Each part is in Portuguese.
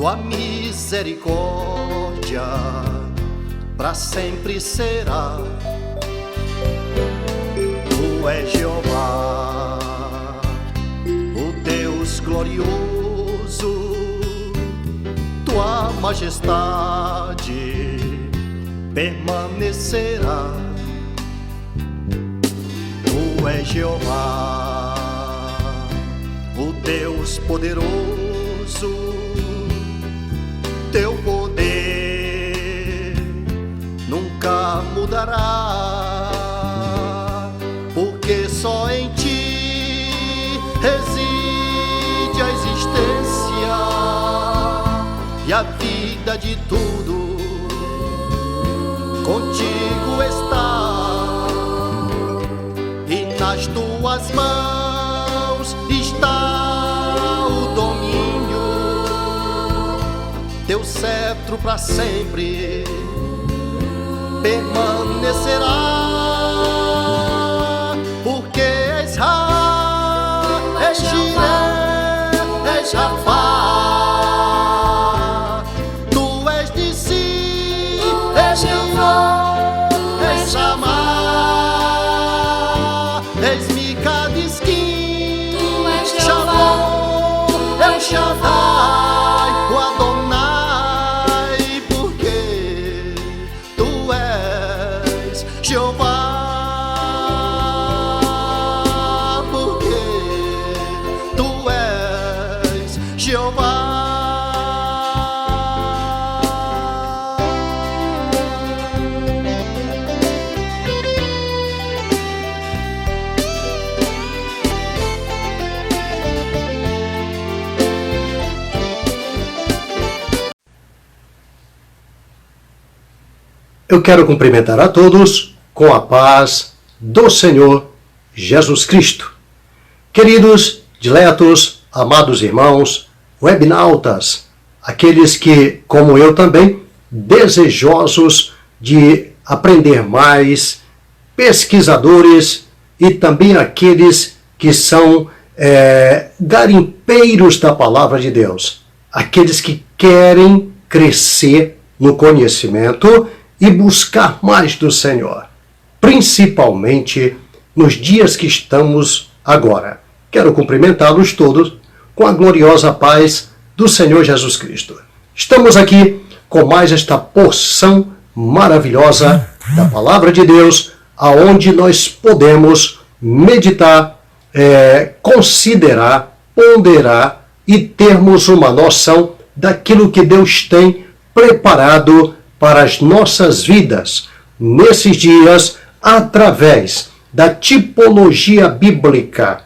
tua misericórdia para sempre será. Tu és Jeová, o Deus glorioso, tua majestade permanecerá. Tu és Jeová, o Deus poderoso, teu poder nunca mudará, porque só em ti reside a existência e a vida de tudo contigo está, e nas tuas mãos está o domínio, teu cetro para sempre permanecerá, porque és Ra, és Jireh, és Rafá, tu és Nissi, és Jeová, és Shammah, és Mikadiskim, Tu és Shalom, El Shaddai, o Adonai, porque tu és Jeová, porque tu és Jeová. Eu quero cumprimentar a todos com a paz do Senhor Jesus Cristo. Queridos, diletos, amados irmãos, webnautas, aqueles que, como eu também, desejosos de aprender mais, pesquisadores e também aqueles que são garimpeiros da palavra de Deus, aqueles que querem crescer no conhecimento e buscar mais do Senhor, principalmente nos dias que estamos agora. Quero cumprimentá-los todos com a gloriosa paz do Senhor Jesus Cristo. Estamos aqui com mais esta porção maravilhosa da Palavra de Deus, aonde nós podemos meditar, considerar, ponderar e termos uma noção daquilo que Deus tem preparado para as nossas vidas nesses dias, através da tipologia bíblica.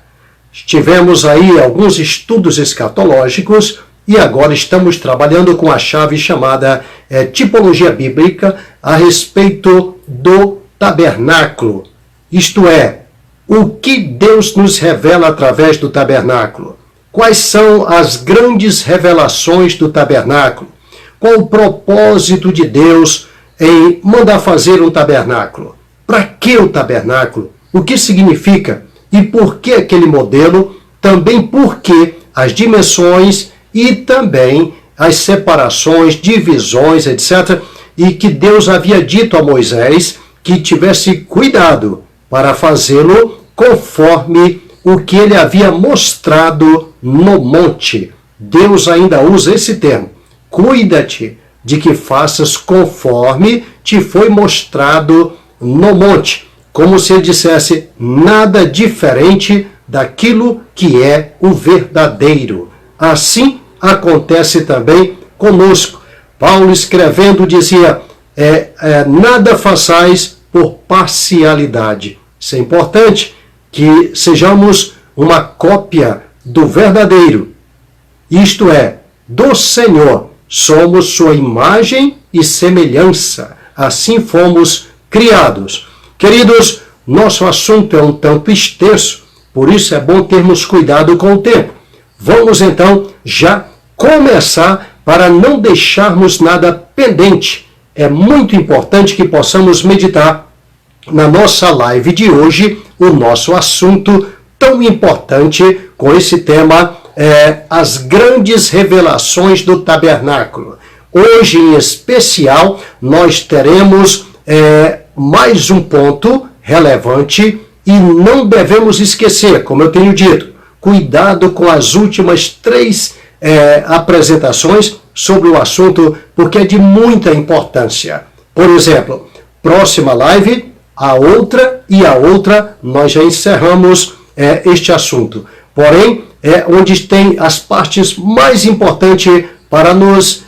Tivemos aí alguns estudos escatológicos e agora estamos trabalhando com a chave chamada tipologia bíblica a respeito do tabernáculo. Isto é, o que Deus nos revela através do tabernáculo? Quais são as grandes revelações do tabernáculo? Qual o propósito de Deus em mandar fazer um tabernáculo? Para que o tabernáculo? O que significa? E por que aquele modelo? Também por que as dimensões e também as separações, divisões, etc. E que Deus havia dito a Moisés que tivesse cuidado para fazê-lo conforme o que ele havia mostrado no monte. Deus ainda usa esse termo. Cuida-te de que faças conforme te foi mostrado no monte. Como se ele dissesse, nada diferente daquilo que é o verdadeiro. Assim acontece também conosco. Paulo escrevendo dizia, nada façais por parcialidade. Isso é importante, que sejamos uma cópia do verdadeiro. Isto é, do Senhor. Somos sua imagem e semelhança. Assim fomos criados. Queridos, nosso assunto é um tanto extenso, por isso é bom termos cuidado com o tempo. Vamos então já começar para não deixarmos nada pendente. É muito importante que possamos meditar na nossa live de hoje o nosso assunto tão importante com esse tema as grandes revelações do tabernáculo. Hoje, em especial, nós teremos mais um ponto relevante e não devemos esquecer, como eu tenho dito, cuidado com as últimas 3 apresentações sobre o assunto, porque é de muita importância. Por exemplo, próxima live, a outra, nós já encerramos este assunto. Porém, onde tem as partes mais importantes para nos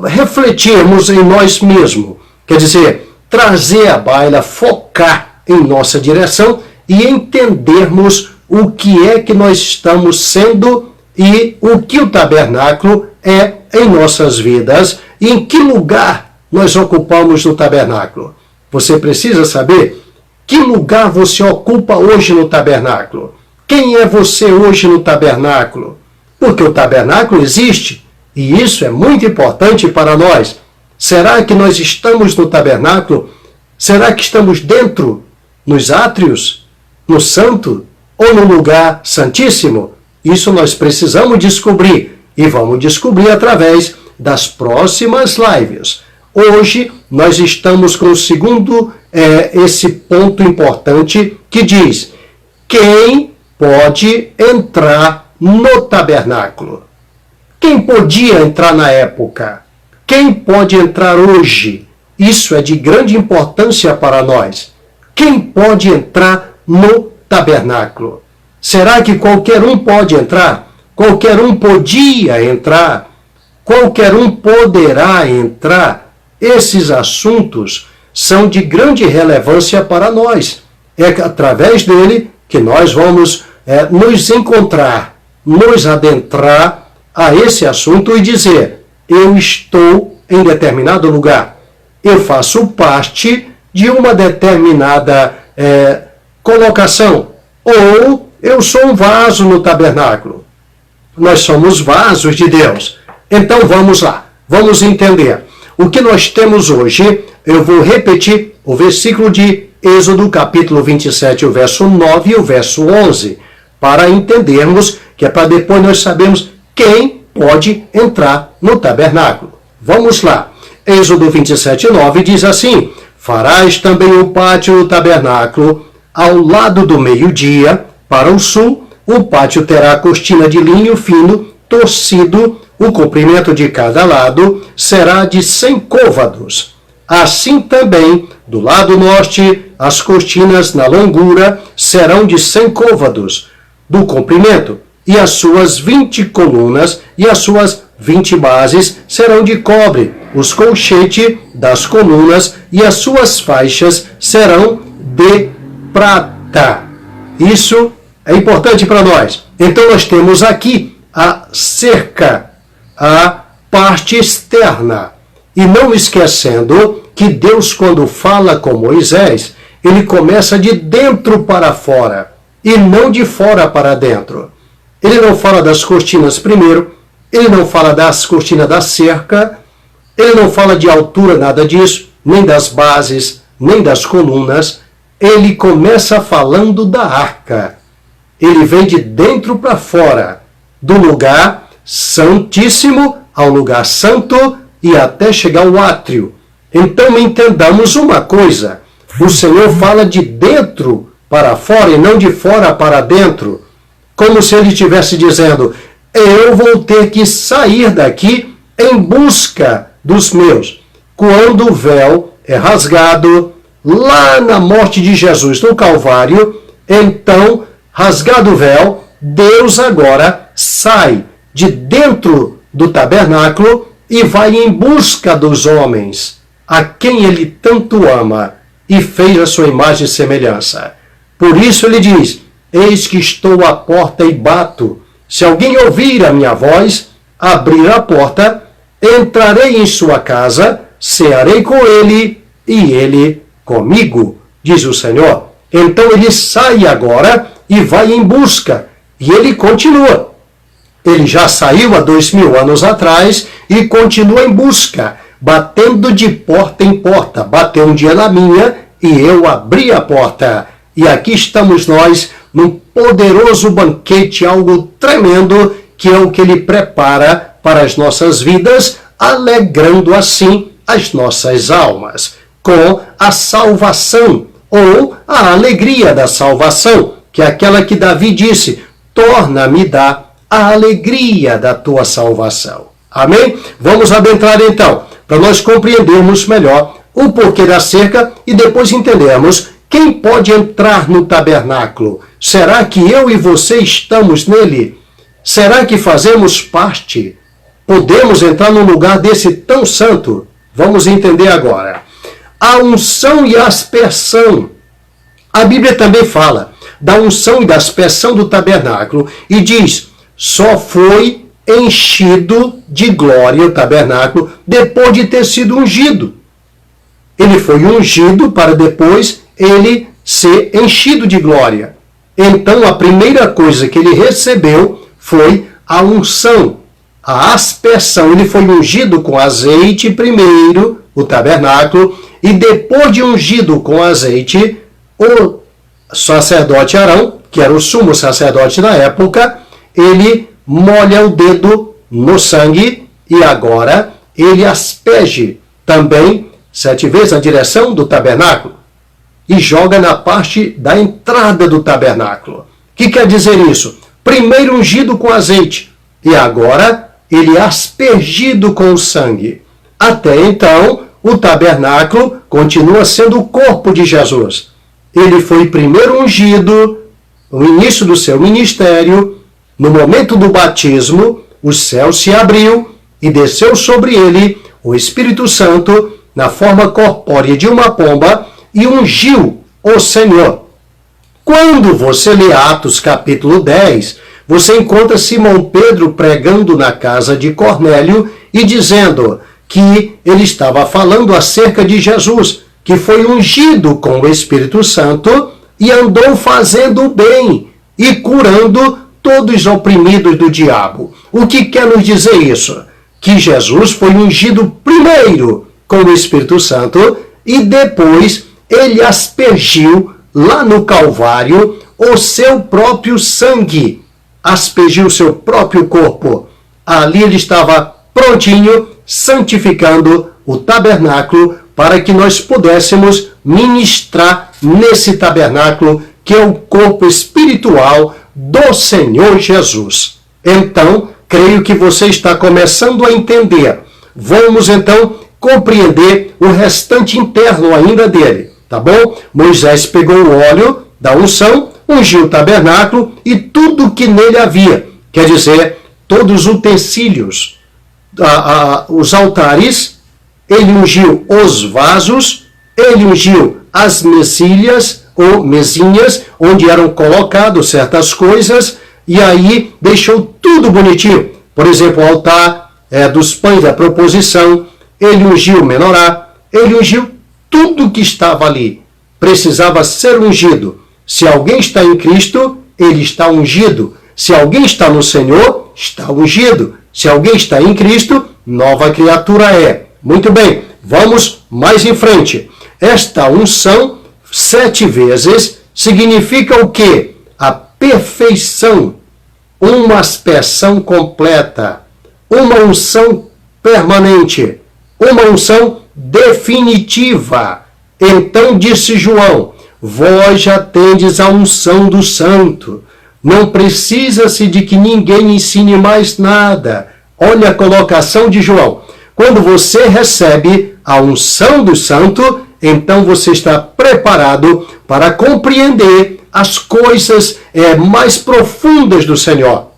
refletirmos em nós mesmos. Quer dizer, trazer à baila, focar em nossa direção e entendermos o que é que nós estamos sendo e o que o tabernáculo é em nossas vidas e em que lugar nós ocupamos no tabernáculo. Você precisa saber que lugar você ocupa hoje no tabernáculo. Quem é você hoje no tabernáculo? Porque o tabernáculo existe e isso é muito importante para nós. Será que nós estamos no tabernáculo? Será que estamos dentro, nos átrios, no santo ou no lugar santíssimo? Isso nós precisamos descobrir e vamos descobrir através das próximas lives. Hoje nós estamos com o segundo, esse ponto importante que diz: quem pode entrar no tabernáculo? Quem podia entrar na época? Quem pode entrar hoje? Isso é de grande importância para nós. Quem pode entrar no tabernáculo? Será que qualquer um pode entrar? Qualquer um podia entrar? Qualquer um poderá entrar? Esses assuntos são de grande relevância para nós. É através dele que nós vamos nos encontrar, nos adentrar a esse assunto e dizer: eu estou em determinado lugar. Eu faço parte de uma determinada colocação. Ou eu sou um vaso no tabernáculo. Nós somos vasos de Deus. Então vamos lá, vamos entender. O que nós temos hoje, eu vou repetir o versículo de Êxodo, capítulo 27, o verso 9 e o verso 11, para entendermos, que é para depois nós sabermos quem pode entrar no tabernáculo. Vamos lá. Êxodo 27, 9 diz assim: farás também o pátio do tabernáculo ao lado do meio-dia, para o sul. O pátio terá cortina de linho fino, torcido. O comprimento de cada lado será de 100 côvados. Assim também, do lado norte, as cortinas na longura serão de 100 côvados do comprimento, e as suas 20 colunas e as suas 20 bases serão de cobre. Os colchetes das colunas e as suas faixas serão de prata. Isso é importante para nós. Então nós temos aqui a cerca, a parte externa. E não esquecendo que Deus, quando fala com Moisés, ele começa de dentro para fora e não de fora para dentro. Ele não fala das cortinas primeiro, ele não fala das cortinas da cerca, ele não fala de altura, nada disso, nem das bases, nem das colunas. Ele começa falando da arca. Ele vem de dentro para fora, do lugar santíssimo ao lugar santo e até chegar ao átrio. Então entendamos uma coisa: o Senhor fala de dentro para fora e não de fora para dentro, como se ele estivesse dizendo: eu vou ter que sair daqui em busca dos meus. Quando o véu é rasgado lá na morte de Jesus no Calvário, então, rasgado o véu, Deus agora sai de dentro do tabernáculo e vai em busca dos homens, a quem ele tanto ama e fez a sua imagem e semelhança. Por isso ele diz: eis que estou à porta e bato. Se alguém ouvir a minha voz, abrir a porta, entrarei em sua casa, cearei com ele e ele comigo, diz o Senhor. Então ele sai agora e vai em busca. E ele continua. Ele já saiu há 2000 anos atrás e continua em busca, batendo de porta em porta. Bateu um dia na minha e eu abri a porta. E aqui estamos nós num poderoso banquete, algo tremendo, que é o que Ele prepara para as nossas vidas, alegrando assim as nossas almas, com a salvação, ou a alegria da salvação, que é aquela que Davi disse, torna-me dar a alegria da tua salvação. Amém? Vamos adentrar então, para nós compreendermos melhor o porquê da cerca e depois entendermos quem pode entrar no tabernáculo. Será que eu e você estamos nele? Será que fazemos parte? Podemos entrar num lugar desse tão santo? Vamos entender agora. A unção e a aspersão. A Bíblia também fala da unção e da aspersão do tabernáculo e diz, só foi enchido de glória o tabernáculo depois de ter sido ungido. Ele foi ungido para depois ele ser enchido de glória. Então a primeira coisa que ele recebeu foi a unção, a aspersão. Ele foi ungido com azeite primeiro, o tabernáculo, e depois de ungido com azeite, o sacerdote Arão, que era o sumo sacerdote na época, ele molha o dedo no sangue e agora ele asperge também 7 vezes na direção do tabernáculo e joga na parte da entrada do tabernáculo. O que quer dizer isso? Primeiro ungido com azeite e agora ele aspergido com o sangue. Até então, o tabernáculo continua sendo o corpo de Jesus. Ele foi primeiro ungido no início do seu ministério. No momento do batismo, o céu se abriu e desceu sobre ele o Espírito Santo na forma corpórea de uma pomba e ungiu o Senhor. Quando você lê Atos capítulo 10, você encontra Simão Pedro pregando na casa de Cornélio e dizendo que ele estava falando acerca de Jesus, que foi ungido com o Espírito Santo e andou fazendo o bem e curando todos os oprimidos do diabo. O que quer nos dizer isso? Que Jesus foi ungido primeiro com o Espírito Santo e depois ele aspergiu lá no Calvário o seu próprio sangue, aspergiu o seu próprio corpo. Ali ele estava prontinho, santificando o tabernáculo para que nós pudéssemos ministrar nesse tabernáculo que é o corpo espiritual do Senhor Jesus. Então, creio que você está começando a entender. Vamos então compreender o restante interno ainda dele, tá bom? Moisés pegou o óleo da unção, ungiu o tabernáculo e tudo que nele havia, quer dizer, todos os utensílios, os altares, ele ungiu os vasos, ele ungiu as mesilhas ou mesinhas, onde eram colocadas certas coisas, e aí deixou tudo bonitinho. Por exemplo, o altar dos pães da proposição, ele ungiu o menorá, ele ungiu tudo que estava ali. Precisava ser ungido. Se alguém está em Cristo, ele está ungido. Se alguém está no Senhor, está ungido. Se alguém está em Cristo, nova criatura é. Muito bem, vamos mais em frente. Esta unção, 7 vezes, significa o quê? A perfeição, uma aspersão completa, uma unção permanente, uma unção definitiva. Então disse João, vós já tendes a unção do santo. Não precisa-se de que ninguém ensine mais nada. Olha a colocação de João. Quando você recebe a unção do santo, então você está preparado para compreender as coisas mais profundas do Senhor.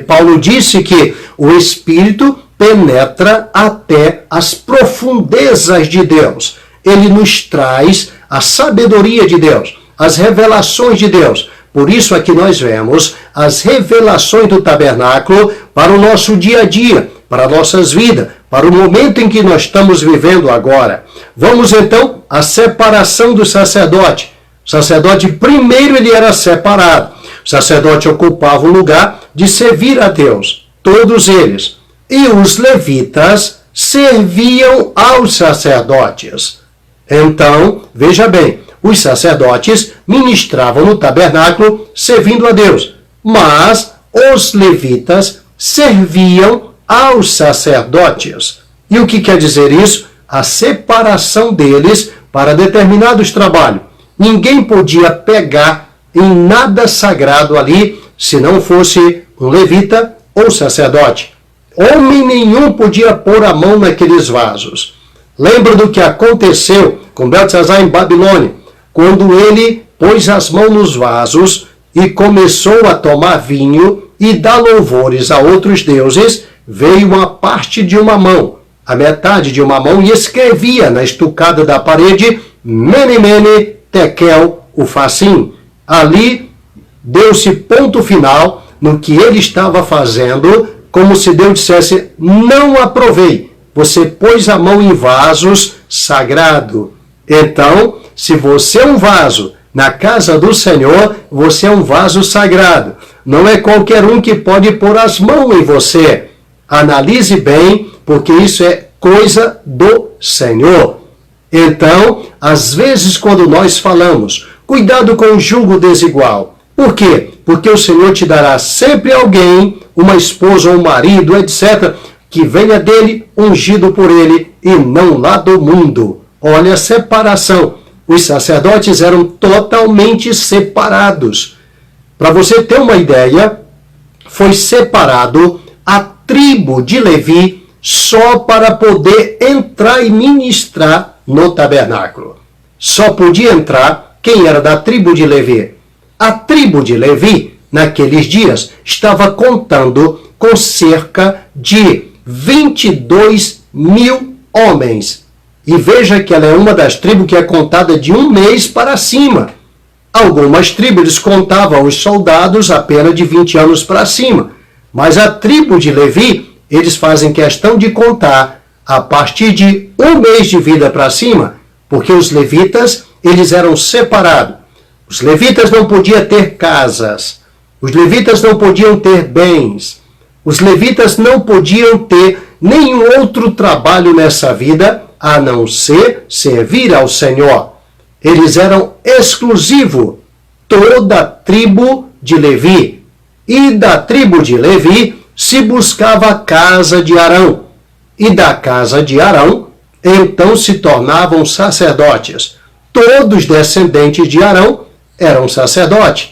Paulo disse que o Espírito penetra até as profundezas de Deus. Ele nos traz a sabedoria de Deus, as revelações de Deus. Por isso aqui nós vemos as revelações do tabernáculo para o nosso dia a dia, para nossas vidas, para o momento em que nós estamos vivendo agora. Vamos então à separação do sacerdote. O sacerdote primeiro ele era separado. O sacerdote ocupava o lugar de servir a Deus, todos eles. E os levitas serviam aos sacerdotes. Então, veja bem, os sacerdotes ministravam no tabernáculo servindo a Deus, mas os levitas serviam aos sacerdotes. E o que quer dizer isso? A separação deles para determinados trabalhos. Ninguém podia pegar em nada sagrado ali se não fosse um levita ou sacerdote. Homem nenhum podia pôr a mão naqueles vasos. Lembra do que aconteceu com Beltesazar em Babilônia, quando ele pôs as mãos nos vasos e começou a tomar vinho e dar louvores a outros deuses, veio uma parte de uma mão, a metade de uma mão, e escrevia na estucada da parede, Mene, Mene, Tekel, Ufasim. Ali deu-se ponto final no que ele estava fazendo, como se Deus dissesse, não aprovei, você pôs a mão em vasos sagrados. Então, se você é um vaso na casa do Senhor, você é um vaso sagrado. Não é qualquer um que pode pôr as mãos em você. Analise bem, porque isso é coisa do Senhor. Então, às vezes quando nós falamos, cuidado com o jugo desigual. Por quê? Porque o Senhor te dará sempre alguém, uma esposa ou um marido, etc., que venha dele, ungido por ele, e não lá do mundo. Olha a separação. Os sacerdotes eram totalmente separados. Para você ter uma ideia, foi separado a tribo de Levi só para poder entrar e ministrar no tabernáculo. Só podia entrar quem era da tribo de Levi. A tribo de Levi, naqueles dias, estava contando com cerca de 22 mil homens. E veja que ela é uma das tribos que é contada de um mês para cima. Algumas tribos eles contavam os soldados apenas de 20 anos para cima. Mas a tribo de Levi, eles fazem questão de contar a partir de um mês de vida para cima, porque os levitas, eles eram separados. Os levitas não podiam ter casas. Os levitas não podiam ter bens. Os levitas não podiam ter nenhum outro trabalho nessa vida, a não ser servir ao Senhor. Eles eram exclusivos, toda a tribo de Levi. E da tribo de Levi se buscava a casa de Arão. E da casa de Arão, então se tornavam sacerdotes. Todos descendentes de Arão eram sacerdotes.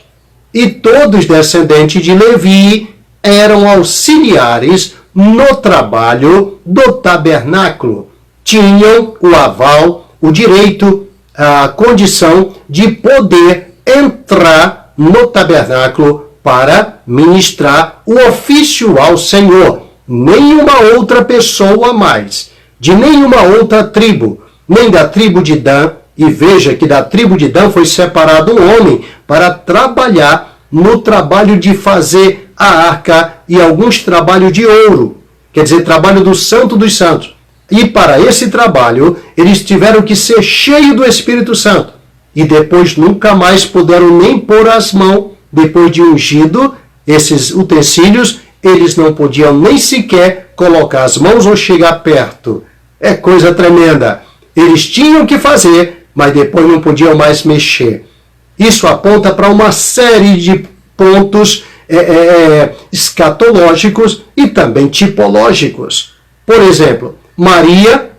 E todos descendentes de Levi eram auxiliares no trabalho do tabernáculo. Tinham o aval, o direito, a condição de poder entrar no tabernáculo para ministrar o ofício ao Senhor. Nenhuma outra pessoa mais, de nenhuma outra tribo, nem da tribo de Dan. E veja que da tribo de Dan foi separado um homem para trabalhar no trabalho de fazer a arca e alguns trabalhos de ouro. Quer dizer, trabalho do Santo dos Santos. E para esse trabalho, eles tiveram que ser cheios do Espírito Santo. E depois nunca mais puderam nem pôr as mãos, depois de ungido, esses utensílios, eles não podiam nem sequer colocar as mãos ou chegar perto. É coisa tremenda. Eles tinham que fazer, mas depois não podiam mais mexer. Isso aponta para uma série de pontos escatológicos e também tipológicos. Por exemplo, Maria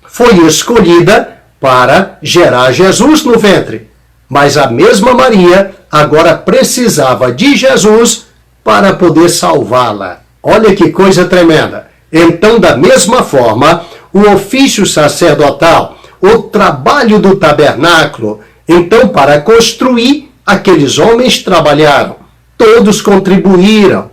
foi escolhida para gerar Jesus no ventre, mas a mesma Maria agora precisava de Jesus para poder salvá-la. Olha que coisa tremenda. Então, da mesma forma, o ofício sacerdotal, o trabalho do tabernáculo, então, para construir, aqueles homens trabalharam, todos contribuíram,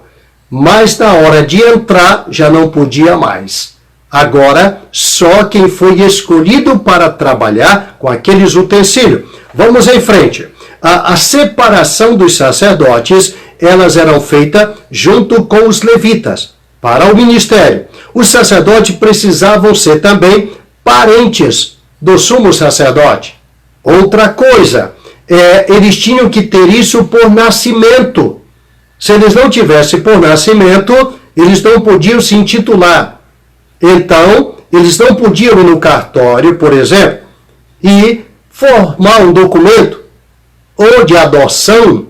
mas na hora de entrar já não podia mais. Agora, só quem foi escolhido para trabalhar com aqueles utensílios. Vamos em frente. A separação dos sacerdotes, elas eram feitas junto com os levitas, para o ministério. Os sacerdotes precisavam ser também parentes do sumo sacerdote. Outra coisa, eles tinham que ter isso por nascimento. Se eles não tivessem por nascimento, eles não podiam se intitular. Então, eles não podiam ir no cartório, por exemplo, e formar um documento ou de adoção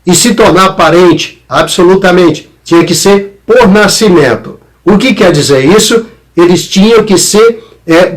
e se tornar parente, absolutamente. Tinha que ser por nascimento. O que quer dizer isso? Eles tinham que ser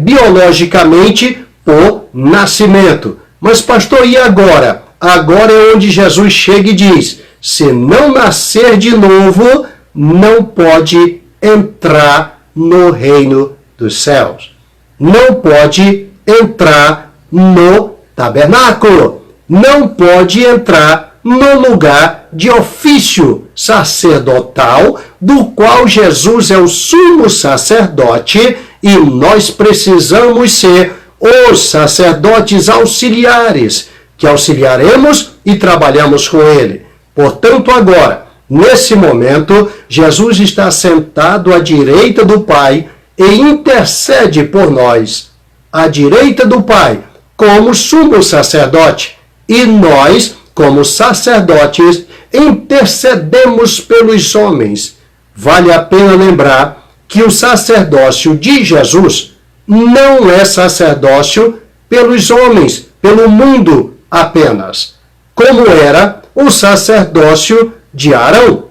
biologicamente por nascimento. Mas, pastor, e agora? Agora é onde Jesus chega e diz: se não nascer de novo, não pode entrar no reino dos céus. Não pode entrar no tabernáculo. Não pode entrar no lugar de ofício sacerdotal, do qual Jesus é o sumo sacerdote, e nós precisamos ser os sacerdotes auxiliares, que auxiliaremos e trabalhamos com ele. Portanto, agora, nesse momento, Jesus está sentado à direita do Pai e intercede por nós, à direita do Pai, como sumo sacerdote. E nós, como sacerdotes, intercedemos pelos homens. Vale a pena lembrar que o sacerdócio de Jesus não é sacerdócio pelos homens, pelo mundo apenas, como era o sacerdócio de Arão.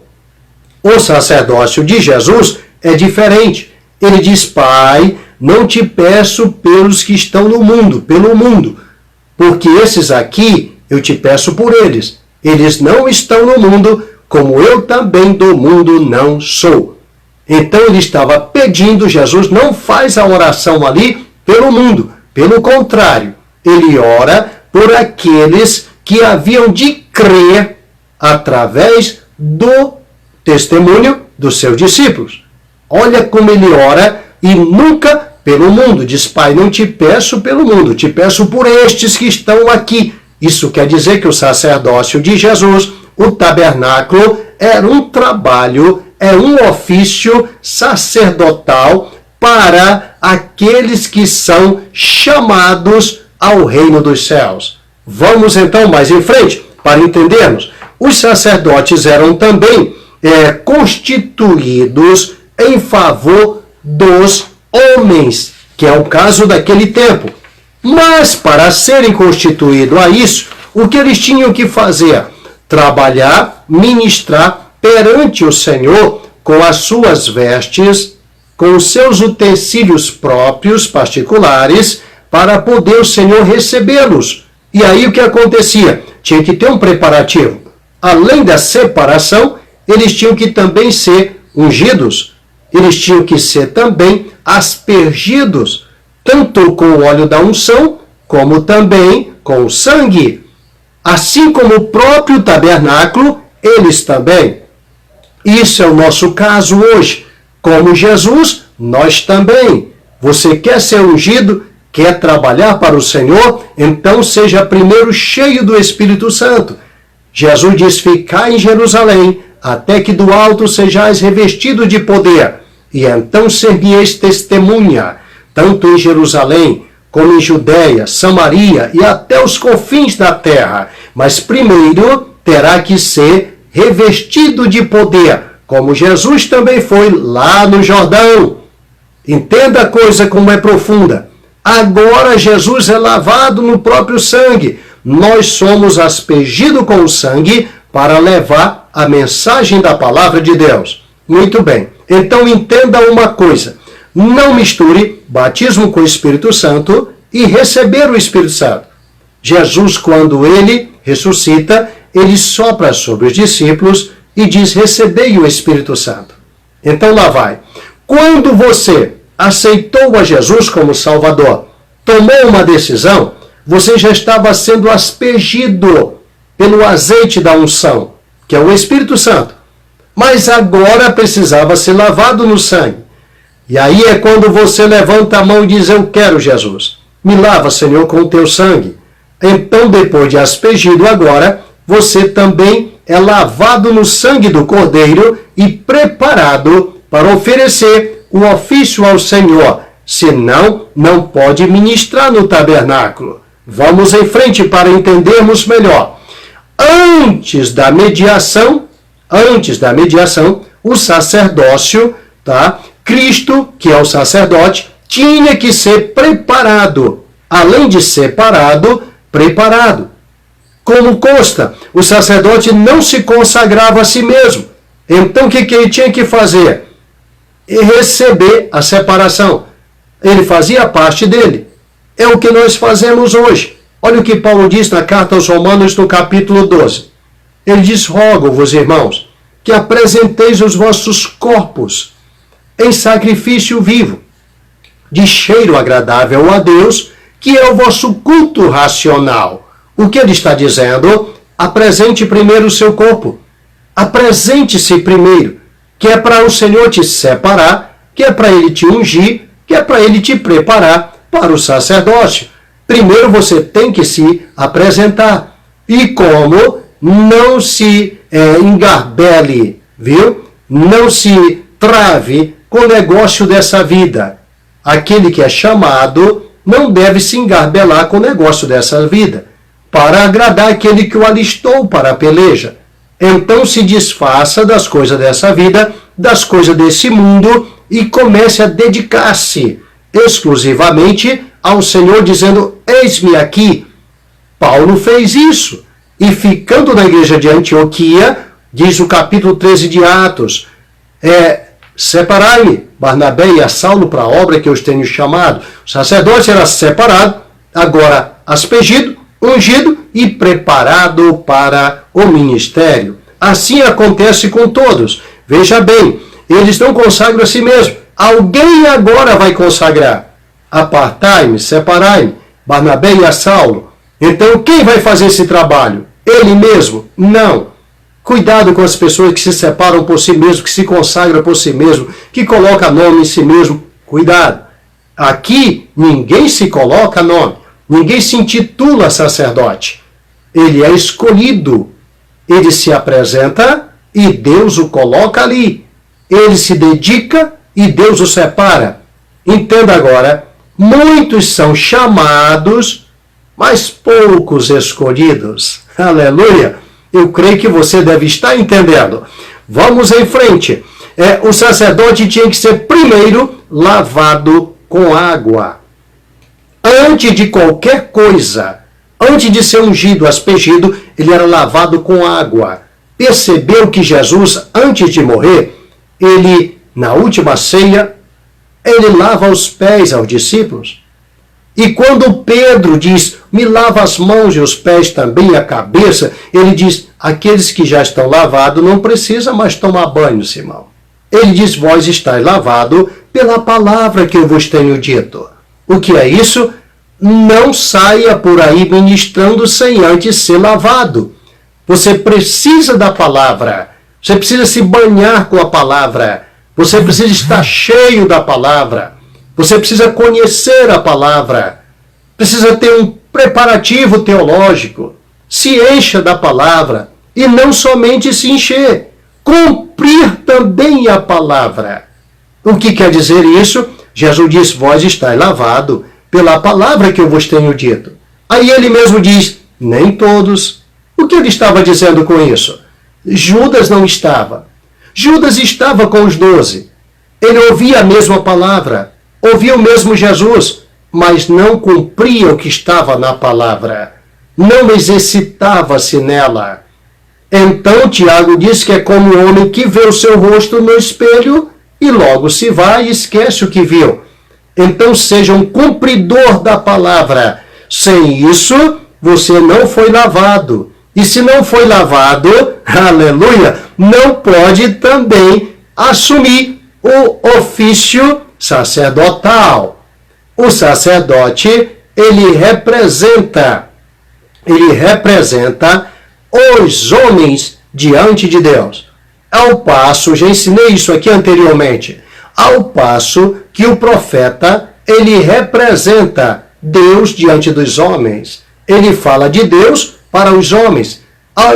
O sacerdócio de Jesus é diferente. Ele diz: Pai, não te peço pelos que estão no mundo, pelo mundo, porque esses aqui eu te peço por eles. Eles não estão no mundo, como eu também do mundo não sou. Então ele estava pedindo, Jesus não faz a oração ali pelo mundo. Pelo contrário, ele ora por aqueles que haviam de crer através do testemunho dos seus discípulos. Olha como ele ora e nunca pelo mundo. Diz: Pai, não te peço pelo mundo, te peço por estes que estão aqui. Isso quer dizer que o sacerdócio de Jesus, o tabernáculo, era um trabalho, é um ofício sacerdotal para aqueles que são chamados ao reino dos céus. Vamos então mais em frente para entendermos. Os sacerdotes eram também constituídos em favor dos homens, que é o caso daquele tempo. Mas para serem constituídos a isso, o que eles tinham que fazer? Trabalhar, ministrar perante o Senhor com as suas vestes, com os seus utensílios próprios, particulares, para poder o Senhor recebê-los. E aí o que acontecia? Tinha que ter um preparativo. Além da separação, eles tinham que também ser ungidos. Eles tinham que ser também aspergidos, tanto com o óleo da unção, como também com o sangue. Assim como o próprio tabernáculo, eles também. Isso é o nosso caso hoje. Como Jesus, nós também. Você quer ser ungido? Quer trabalhar para o Senhor? Então seja primeiro cheio do Espírito Santo. Jesus diz: ficai em Jerusalém, até que do alto sejais revestidos de poder. E então ser-me-eis testemunha, tanto em Jerusalém, como em Judéia, Samaria e até os confins da terra. Mas primeiro terá que ser revestido de poder, como Jesus também foi lá no Jordão. Entenda a coisa como é profunda. Agora Jesus é lavado no próprio sangue. Nós somos aspergidos com o sangue para levar a mensagem da palavra de Deus. Muito bem. Então entenda uma coisa. Não misture batismo com o Espírito Santo e receber o Espírito Santo. Jesus, quando ele ressuscita, ele sopra sobre os discípulos e diz: recebei o Espírito Santo. Então lá vai. Quando você aceitou a Jesus como Salvador, tomou uma decisão, você já estava sendo aspergido pelo azeite da unção, que é o Espírito Santo. Mas agora precisava ser lavado no sangue. E aí é quando você levanta a mão e diz: eu quero Jesus. Me lava, Senhor, com o teu sangue. Então, depois de aspergido agora, você também é lavado no sangue do Cordeiro e preparado para oferecer o ofício ao Senhor. Senão, não pode ministrar no tabernáculo. Vamos em frente para entendermos melhor. Antes da mediação, o sacerdócio, tá? Cristo, que é o sacerdote, tinha que ser preparado. além de separado, preparado. Como consta, o sacerdote não se consagrava a si mesmo. Então o que ele tinha que fazer? Receber a separação. Ele fazia parte dele. É o que nós fazemos hoje. Olha o que Paulo diz na carta aos Romanos, no capítulo 12. Ele diz: rogo-vos, irmãos, que apresenteis os vossos corpos em sacrifício vivo, de cheiro agradável a Deus, que é o vosso culto racional. O que ele está dizendo? Apresente primeiro o seu corpo. Apresente-se primeiro, que é para o Senhor te separar, que é para ele te ungir, que é para ele te preparar para o sacerdócio. Primeiro você tem que se apresentar. E como? Não se engarbele, viu? Não se trave com o negócio dessa vida. Aquele que é chamado não deve se engarbelar com o negócio dessa vida, para agradar aquele que o alistou para a peleja. Então se desfaça das coisas dessa vida, das coisas desse mundo, e comece a dedicar-se exclusivamente ao Senhor, dizendo: eis-me aqui. Paulo fez isso. E ficando na igreja de Antioquia, diz o capítulo 13 de Atos, separai-me, Barnabé e a Saulo, para a obra que eu os tenho chamado. O sacerdote era separado, agora aspergido, ungido e preparado para o ministério. Assim acontece com todos. Veja bem, eles não consagram a si mesmos. Alguém agora vai consagrar. Apartai-me, separai-me, Barnabé e a Saulo. Então quem vai fazer esse trabalho? Ele mesmo? Não. Cuidado com as pessoas que se separam por si mesmo, que se consagram por si mesmo, que colocam nome em si mesmo. Cuidado. Aqui ninguém se coloca nome. Ninguém se intitula sacerdote. Ele é escolhido. Ele se apresenta e Deus o coloca ali. Ele se dedica e Deus o separa. Entenda agora, muitos são chamados, mas poucos escolhidos. Aleluia! Eu creio que você deve estar entendendo. Vamos em frente. O sacerdote tinha que ser primeiro lavado com água. Antes de qualquer coisa, antes de ser ungido, aspergido, ele era lavado com água. Percebeu que Jesus, antes de morrer, ele, na última ceia, ele lava os pés aos discípulos. E quando Pedro diz: me lava as mãos e os pés também, a cabeça, ele diz: aqueles que já estão lavados não precisam mais tomar banho, Simão. Ele diz: vós estáis lavado pela palavra que eu vos tenho dito. O que é isso? Não saia por aí ministrando sem antes ser lavado. Você precisa da palavra. Você precisa se banhar com a palavra. Você precisa estar cheio da palavra. Você precisa conhecer a palavra. Precisa ter um preparativo teológico. Se encha da palavra. E não somente se encher. Cumprir também a palavra. O que quer dizer isso? Jesus diz: vós estáis lavado pela palavra que eu vos tenho dito. Aí ele mesmo diz: nem todos. O que ele estava dizendo com isso? Judas não estava. Judas estava com os 12. Ele ouvia a mesma palavra, ouvia o mesmo Jesus, mas não cumpria o que estava na palavra. Não exercitava-se nela. Então Tiago diz que é como o homem que vê o seu rosto no espelho e logo se vai e esquece o que viu. Então seja um cumpridor da palavra. Sem isso, você não foi lavado. E se não foi lavado, aleluia, não pode também assumir o ofício sacerdotal. O sacerdote, ele representa os homens diante de Deus. Ao passo, já ensinei isso aqui anteriormente, ao passo que o profeta, ele representa Deus diante dos homens. Ele fala de Deus para os homens,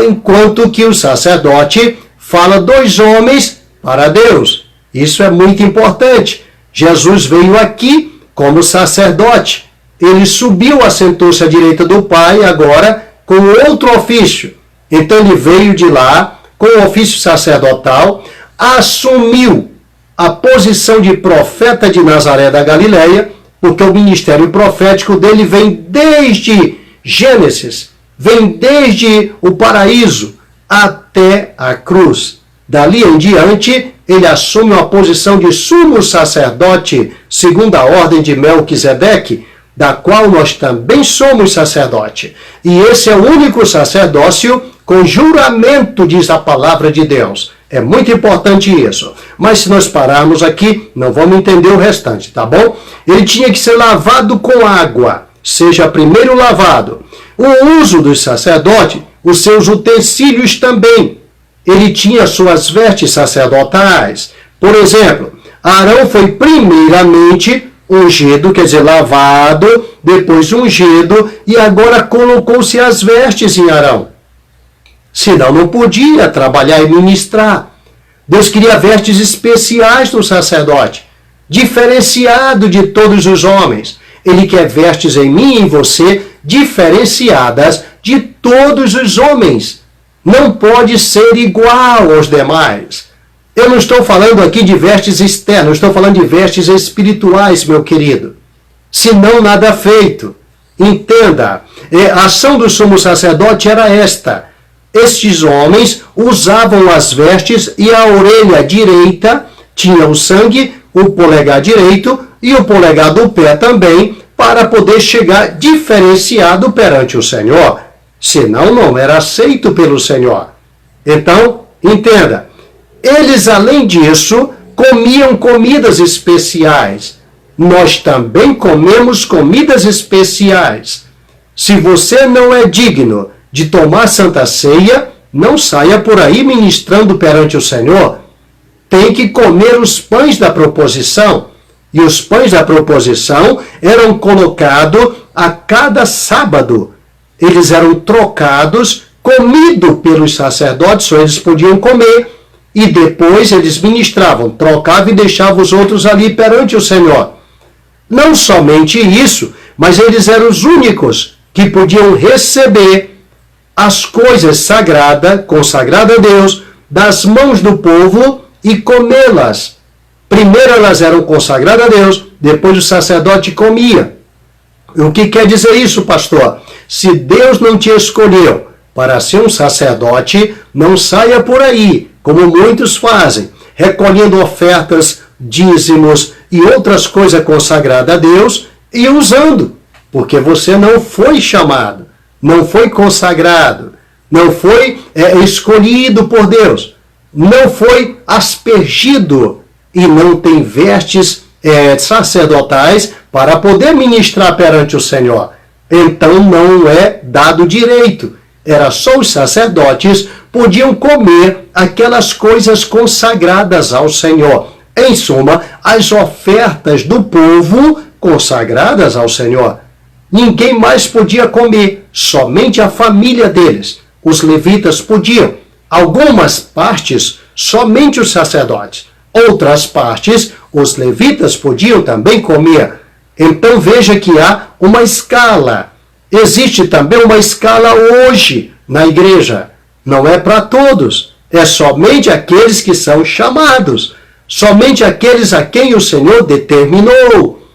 enquanto que o sacerdote fala dos homens para Deus. Isso é muito importante. Jesus veio aqui como sacerdote. Ele subiu, assentou-se à direita do Pai, agora com outro ofício. Então ele veio de lá com o ofício sacerdotal, assumiu a posição de profeta de Nazaré da Galileia, porque o ministério profético dele vem desde Gênesis, vem desde o paraíso até a cruz. Dali em diante, ele assume uma posição de sumo sacerdote, segundo a ordem de Melquisedeque, da qual nós também somos sacerdote. E esse é o único sacerdócio com juramento, diz a palavra de Deus. É muito importante isso. Mas se nós pararmos aqui, não vamos entender o restante, tá bom? Ele tinha que ser lavado com água, seja primeiro lavado. O uso dos sacerdotes, os seus utensílios também. Ele tinha suas vestes sacerdotais. Por exemplo, Arão foi primeiramente ungido, quer dizer, lavado, depois ungido, e agora colocou-se as vestes em Arão. Senão não podia trabalhar e ministrar. Deus queria vestes especiais no sacerdote, diferenciado de todos os homens. Ele quer vestes em mim e em você, diferenciadas de todos os homens. Não pode ser igual aos demais. Eu não estou falando aqui de vestes externas, estou falando de vestes espirituais, meu querido. Senão nada feito. Entenda, a ação do sumo sacerdote era esta. Estes homens usavam as vestes e a orelha direita tinha o sangue, o polegar direito e o polegar do pé também, para poder chegar diferenciado perante o Senhor. Senão não era aceito pelo Senhor. Então, entenda, eles além disso comiam comidas especiais. Nós também comemos comidas especiais. Se você não é digno de tomar Santa Ceia, não saia por aí ministrando perante o Senhor. Tem que comer os pães da proposição. E os pães da proposição eram colocados a cada sábado. Eles eram trocados, comidos pelos sacerdotes, só eles podiam comer. E depois eles ministravam, trocavam e deixavam os outros ali perante o Senhor. Não somente isso, mas eles eram os únicos que podiam receber as coisas sagradas, consagradas a Deus, das mãos do povo e comê-las. Primeiro elas eram consagradas a Deus, depois o sacerdote comia. O que quer dizer isso, pastor? Se Deus não te escolheu para ser um sacerdote, não saia por aí, como muitos fazem, recolhendo ofertas, dízimos e outras coisas consagradas a Deus e usando, porque você não foi chamado, não foi consagrado, não foi escolhido por Deus, não foi aspergido e não tem vestes sacerdotais para poder ministrar perante o Senhor. Então não é dado direito. Era só os sacerdotes podiam comer aquelas coisas consagradas ao Senhor. Em suma, as ofertas do povo consagradas ao Senhor. Ninguém mais podia comer, somente a família deles. Os levitas podiam. Algumas partes, somente os sacerdotes. Outras partes, os levitas podiam também comer. Então veja que há uma escala. Existe também uma escala hoje na igreja. Não é para todos. É somente aqueles que são chamados. Somente aqueles a quem o Senhor determinou.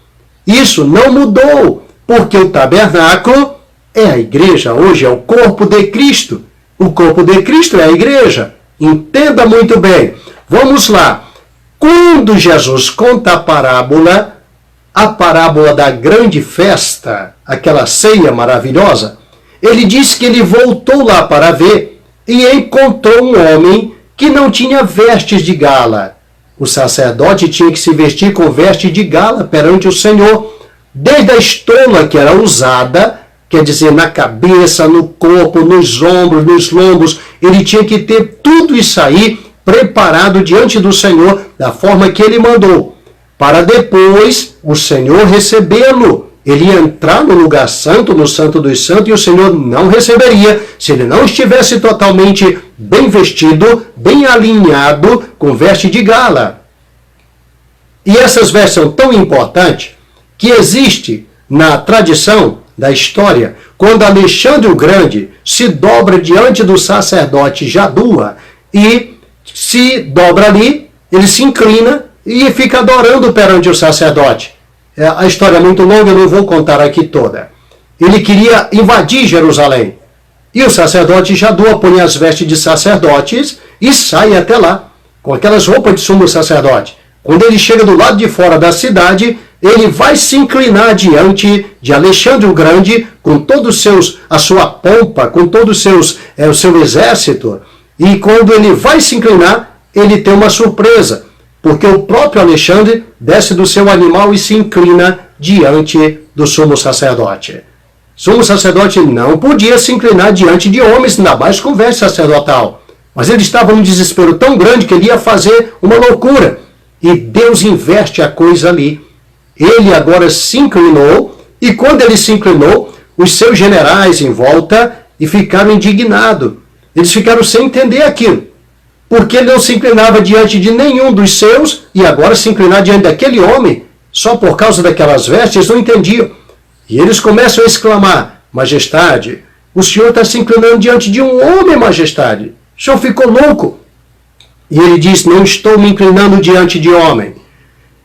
Isso não mudou, porque o tabernáculo é a igreja. Hoje é o corpo de Cristo. O corpo de Cristo é a igreja. Entenda muito bem. Vamos lá. Quando Jesus conta a parábola da grande festa, aquela ceia maravilhosa, ele diz que ele voltou lá para ver e encontrou um homem que não tinha vestes de gala. O sacerdote tinha que se vestir com veste de gala perante o Senhor, desde a estola que era usada, quer dizer, na cabeça, no corpo, nos ombros, nos lombos, ele tinha que ter tudo isso aí preparado diante do Senhor, da forma que ele mandou, para depois o Senhor recebê-lo. Ele ia entrar no lugar santo, no Santo dos Santos, e o Senhor não receberia se ele não estivesse totalmente bem vestido, bem alinhado, com veste de gala. E essas vestes são tão importantes que existe na tradição da história, quando Alexandre o Grande se dobra diante do sacerdote Jadua e se dobra ali, ele se inclina e fica adorando perante o sacerdote. A história é muito longa, eu não vou contar aqui toda. Ele queria invadir Jerusalém. E o sacerdote Jadua põe as vestes de sacerdotes e sai até lá, com aquelas roupas de sumo sacerdote. Quando ele chega do lado de fora da cidade, ele vai se inclinar diante de Alexandre o Grande, com todos a sua pompa, com todo o seu exército. E quando ele vai se inclinar, ele tem uma surpresa, porque o próprio Alexandre desce do seu animal e se inclina diante do sumo sacerdote. O sumo sacerdote não podia se inclinar diante de homens, ainda mais com veste sacerdotal. Mas ele estava num desespero tão grande que ele ia fazer uma loucura. E Deus inverte a coisa ali. Ele agora se inclinou, e quando ele se inclinou, os seus generais em volta e ficaram indignados. Eles ficaram sem entender aquilo. Porque ele não se inclinava diante de nenhum dos seus, e agora se inclinar diante daquele homem, só por causa daquelas vestes, eles não entendiam. E eles começam a exclamar: majestade, o senhor está se inclinando diante de um homem, majestade. O senhor ficou louco. E ele diz: não estou me inclinando diante de homem.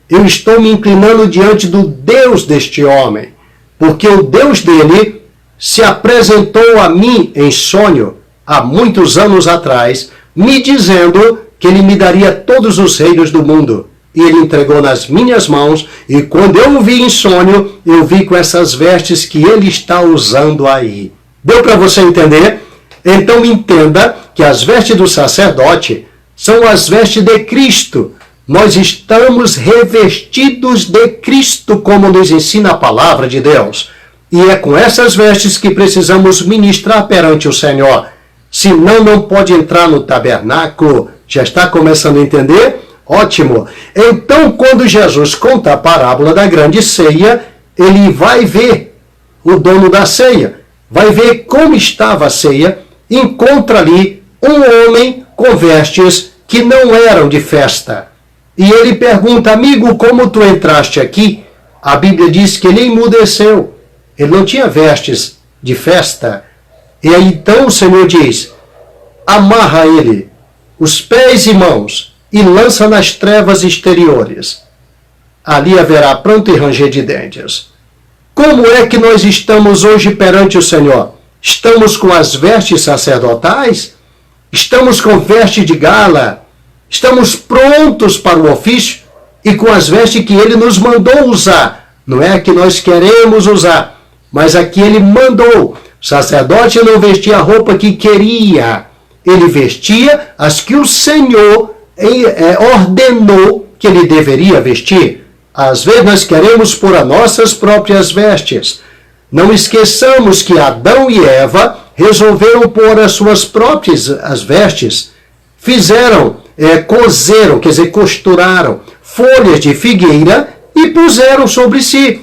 Eu estou me inclinando diante do Deus deste homem. Porque o Deus dele se apresentou a mim em sonho, há muitos anos atrás, me dizendo que ele me daria todos os reinos do mundo. E ele entregou nas minhas mãos, e quando eu o vi em sonho, eu vi com essas vestes que ele está usando aí. Deu para você entender? Então entenda que as vestes do sacerdote são as vestes de Cristo. Nós estamos revestidos de Cristo, como nos ensina a palavra de Deus. E é com essas vestes que precisamos ministrar perante o Senhor. Senão não pode entrar no tabernáculo. Já está começando a entender? Ótimo! Então, quando Jesus conta a parábola da grande ceia, ele vai ver o dono da ceia, vai ver como estava a ceia, encontra ali um homem com vestes que não eram de festa. E ele pergunta: amigo, como tu entraste aqui? A Bíblia diz que ele emudeceu. Ele não tinha vestes de festa. E aí então o Senhor diz: amarra ele, os pés e mãos, e lança nas trevas exteriores. Ali haverá pranto e ranger de dentes. Como é que nós estamos hoje perante o Senhor? Estamos com as vestes sacerdotais? Estamos com veste de gala? Estamos prontos para o ofício? E com as vestes que ele nos mandou usar? Não é a que nós queremos usar, mas a que ele mandou. O sacerdote não vestia a roupa que queria. Ele vestia as que o Senhor ordenou que ele deveria vestir. Às vezes nós queremos pôr as nossas próprias vestes. Não esqueçamos que Adão e Eva resolveram pôr as suas próprias as vestes. Fizeram, cozeram, quer dizer, costuraram folhas de figueira e puseram sobre si.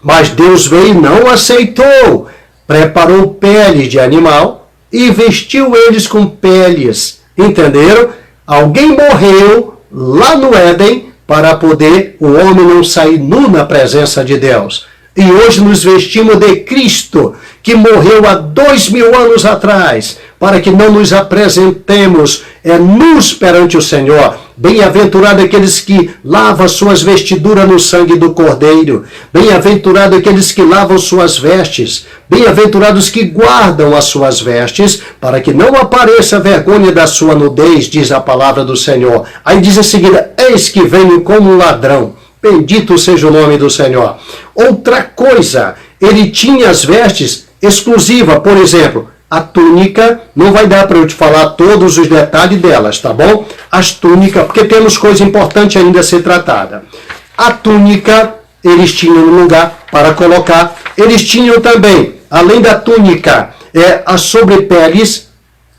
Mas Deus veio e não aceitou. Preparou peles de animal e vestiu eles com peles. Entenderam? Alguém morreu lá no Éden para poder o homem não sair nu na presença de Deus. E hoje nos vestimos de Cristo, que morreu há 2000 anos atrás, para que não nos apresentemos nus perante o Senhor. Bem-aventurado aqueles que lavam suas vestiduras no sangue do Cordeiro. Bem-aventurado aqueles que lavam suas vestes. Bem-aventurados que guardam as suas vestes, para que não apareça a vergonha da sua nudez, diz a palavra do Senhor. Aí diz em seguida: eis que venho como um ladrão. Bendito seja o nome do Senhor. Outra coisa, ele tinha as vestes exclusivas, por exemplo, a túnica, não vai dar para eu te falar todos os detalhes delas, tá bom? As túnicas, porque temos coisa importante ainda a ser tratada. A túnica, eles tinham um lugar para colocar. Eles tinham também, além da túnica, as sobrepeles,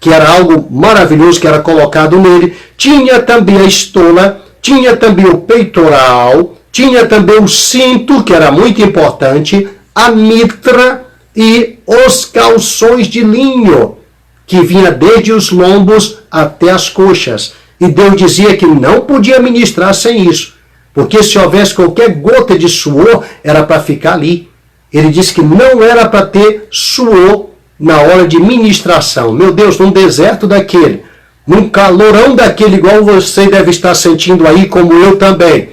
que era algo maravilhoso que era colocado nele. Tinha também a estola, tinha também o peitoral, tinha também o cinto, que era muito importante, a mitra e os calções de linho, que vinha desde os lombos até as coxas. E Deus dizia que não podia ministrar sem isso, porque se houvesse qualquer gota de suor, era para ficar ali. Ele disse que não era para ter suor na hora de ministração. Meu Deus, num deserto daquele, num calorão daquele, igual você deve estar sentindo aí, como eu também.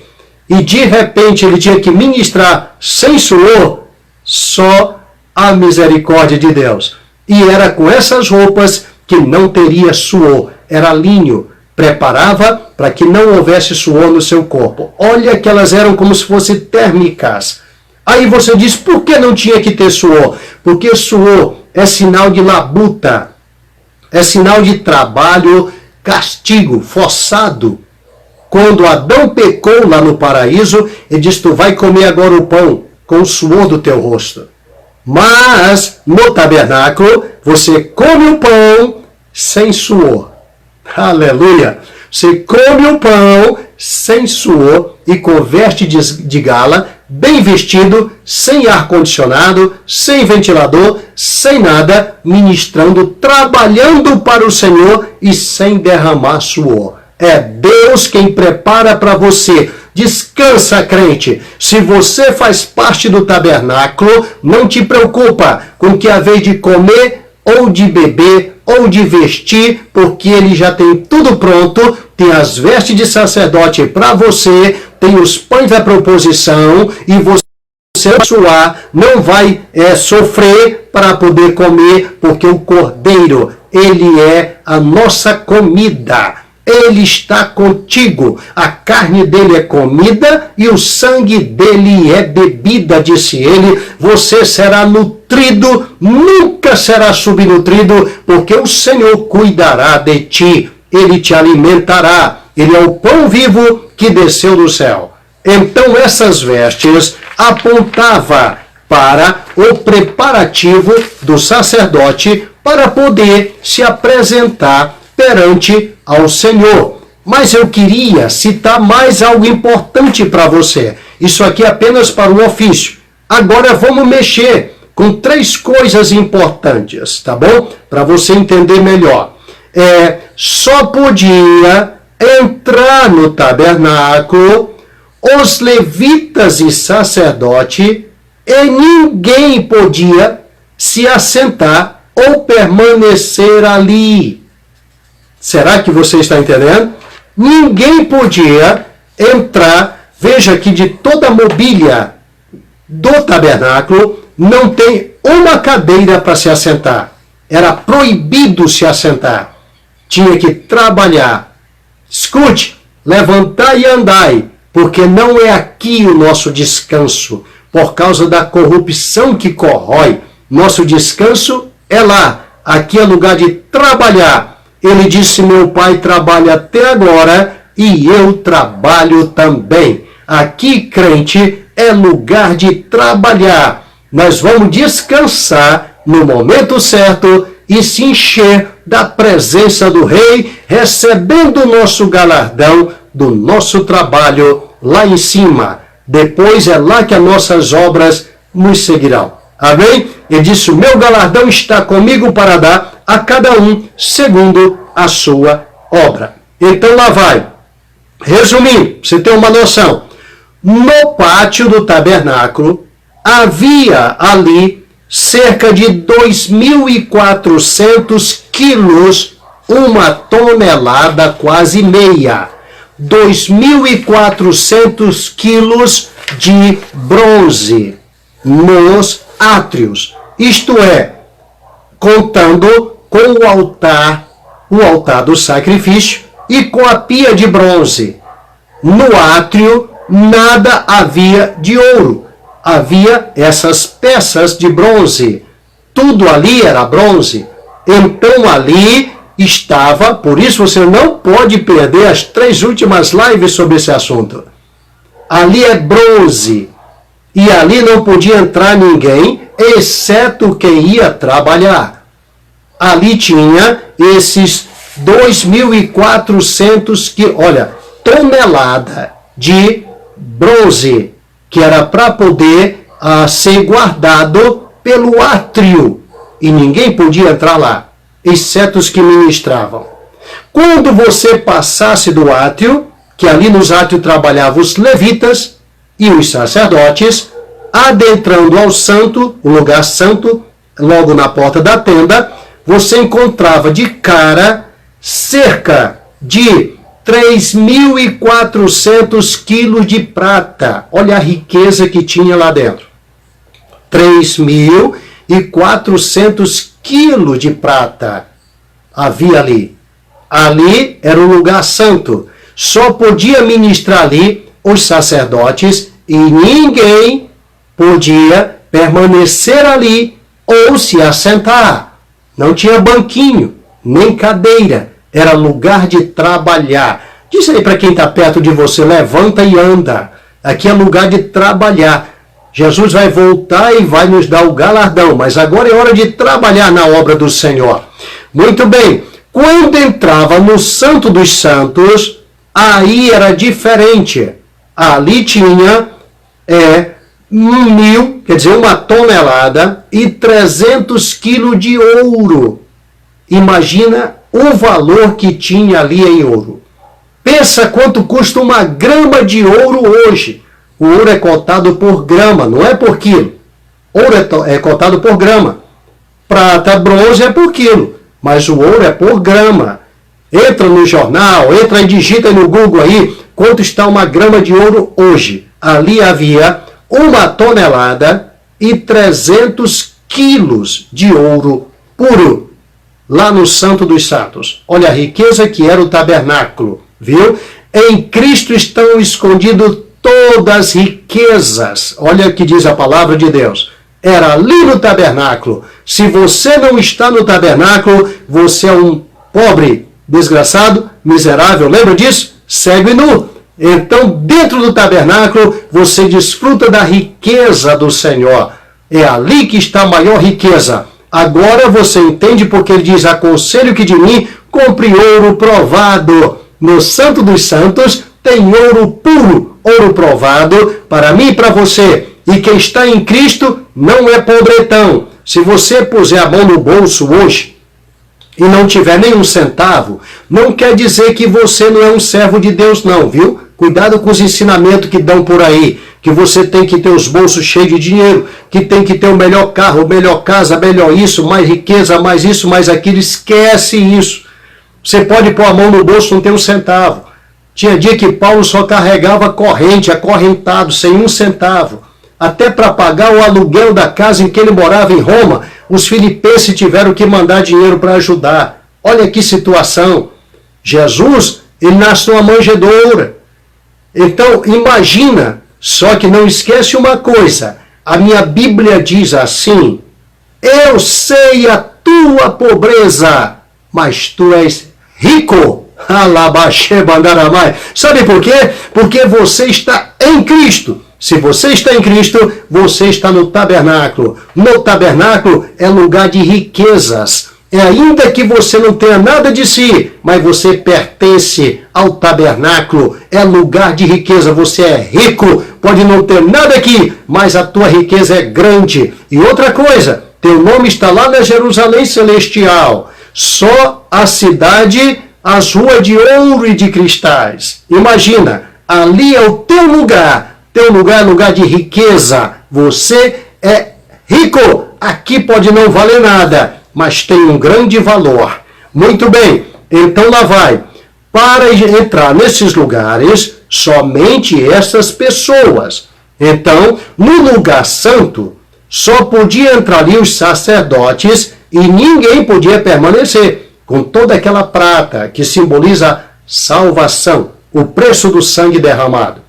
e de repente ele tinha que ministrar sem suor, só a misericórdia de Deus. E era com essas roupas que não teria suor, era linho, preparava para que não houvesse suor no seu corpo. Olha que elas eram como se fossem térmicas. Aí você diz, por que não tinha que ter suor? Porque suor é sinal de labuta, é sinal de trabalho, castigo, forçado. Quando Adão pecou lá no paraíso, ele disse, tu vai comer agora o pão com o suor do teu rosto. Mas, no tabernáculo, você come o pão sem suor. Aleluia! Você come o pão sem suor e com veste de gala, bem vestido, sem ar-condicionado, sem ventilador, sem nada, ministrando, trabalhando para o Senhor e sem derramar suor. É Deus quem prepara para você. Descansa, crente. Se você faz parte do tabernáculo, não te preocupa com o que a vez de comer ou de beber ou de vestir, porque ele já tem tudo pronto, tem as vestes de sacerdote para você, tem os pães da proposição e você vai suar, não vai sofrer para poder comer, porque o Cordeiro, ele é a nossa comida. Ele está contigo. A carne dele é comida e o sangue dele é bebida, disse ele. Você será nutrido, nunca será subnutrido, porque o Senhor cuidará de ti. Ele te alimentará. Ele é o pão vivo que desceu do céu. Então essas vestes apontavam para o preparativo do sacerdote para poder se apresentar perante ao Senhor. Mas eu queria citar mais algo importante para você. Isso aqui é apenas para o ofício. Agora vamos mexer com 3 coisas importantes, tá bom? Para você entender melhor. Só podia entrar no tabernáculo os levitas e sacerdote, e ninguém podia se assentar ou permanecer ali. Será que você está entendendo? Ninguém podia entrar. Veja que de toda a mobília do tabernáculo não tem uma cadeira para se assentar. Era proibido se assentar. Tinha que trabalhar. Escute, levantai e andai, porque não é aqui o nosso descanso, por causa da corrupção que corrói. Nosso descanso é lá. Aqui é lugar de trabalhar. Ele disse, meu pai trabalha até agora e eu trabalho também. Aqui, crente, é lugar de trabalhar. Nós vamos descansar no momento certo e se encher da presença do Rei, recebendo o nosso galardão do nosso trabalho lá em cima. Depois é lá que as nossas obras nos seguirão. Amém? Ele disse, o meu galardão está comigo para dar a cada um segundo a sua obra. Então lá vai. Resumindo, você tem uma noção. No pátio do tabernáculo, havia ali cerca de 2.400 quilos, 1,5 toneladas, 2.400 quilos de bronze nos átrios. Isto é, contando com o altar do sacrifício e com a pia de bronze. No átrio, nada havia de ouro. Havia essas peças de bronze. Tudo ali era bronze. Então ali estava, por isso você não pode perder as 3 últimas lives sobre esse assunto. Ali é bronze. E ali não podia entrar ninguém, exceto quem ia trabalhar. Ali tinha esses 2.400 tonelada de bronze, que era para poder ser guardado pelo átrio. E ninguém podia entrar lá, exceto os que ministravam. Quando você passasse do átrio, que ali nos átrios trabalhavam os levitas e os sacerdotes, adentrando ao santo, o lugar santo, logo na porta da tenda, você encontrava de cara cerca de 3.400 quilos de prata. Olha a riqueza que tinha lá dentro. 3.400 quilos de prata havia ali. Ali era o lugar santo. Só podia ministrar ali os sacerdotes e ninguém podia permanecer ali ou se assentar. Não tinha banquinho, nem cadeira. Era lugar de trabalhar. Diz aí para quem está perto de você, levanta e anda. Aqui é lugar de trabalhar. Jesus vai voltar e vai nos dar o galardão, mas agora é hora de trabalhar na obra do Senhor. Muito bem, quando entrava no Santo dos Santos, aí era diferente. Ali tinha 1 tonelada e 300 quilos de ouro. Imagina o valor que tinha ali em ouro. Pensa quanto custa uma grama de ouro hoje. O ouro é cotado por grama, não é por quilo. Ouro é cotado por grama. Prata, bronze é por quilo, mas o ouro é por grama. Entra no jornal, entra e digita no Google aí quanto está uma grama de ouro hoje. Ali havia 1 tonelada e 300 quilos de ouro puro, lá no Santo dos Santos. Olha a riqueza que era o tabernáculo, viu? Em Cristo estão escondidas todas as riquezas. Olha o que diz a palavra de Deus. Era ali no tabernáculo. Se você não está no tabernáculo, você é um pobre, desgraçado, miserável. Lembra disso? Cego e nu. Então, dentro do tabernáculo, você desfruta da riqueza do Senhor. É ali que está a maior riqueza. Agora você entende porque ele diz: aconselho que de mim compre ouro provado. No Santo dos Santos tem ouro puro, ouro provado, para mim e para você. E quem está em Cristo não é pobretão. Se você puser a mão no bolso hoje e não tiver nenhum centavo, não quer dizer que você não é um servo de Deus não, viu? Cuidado com os ensinamentos que dão por aí, que você tem que ter os bolsos cheios de dinheiro, que tem que ter o melhor carro, melhor casa, melhor isso, mais riqueza, mais isso, mais aquilo. Esquece isso. Você pode pôr a mão no bolso, não tem um centavo. Tinha dia que Paulo só carregava corrente, acorrentado, sem um centavo. Até para pagar o aluguel da casa em que ele morava em Roma, os filipenses tiveram que mandar dinheiro para ajudar. Olha que situação. Jesus, ele nasce numa manjedoura. Então, imagina, só que não esquece uma coisa. A minha Bíblia diz assim: eu sei a tua pobreza, mas tu és rico. Sabe por quê? Porque você está em Cristo. Se você está em Cristo, você está no tabernáculo. No tabernáculo é lugar de riquezas. É ainda que você não tenha nada de si, mas você pertence ao tabernáculo. É lugar de riqueza. Você é rico. Pode não ter nada aqui, mas a tua riqueza é grande. E outra coisa, teu nome está lá na Jerusalém Celestial. Só a cidade, as ruas de ouro e de cristais. Imagina, ali é o teu lugar. Teu lugar é lugar de riqueza. Você é rico. Aqui pode não valer nada, mas tem um grande valor. Muito bem, então lá vai. Para entrar nesses lugares, somente essas pessoas. Então, no lugar santo, só podia entrar ali os sacerdotes e ninguém podia permanecer com toda aquela prata que simboliza salvação, o preço do sangue derramado.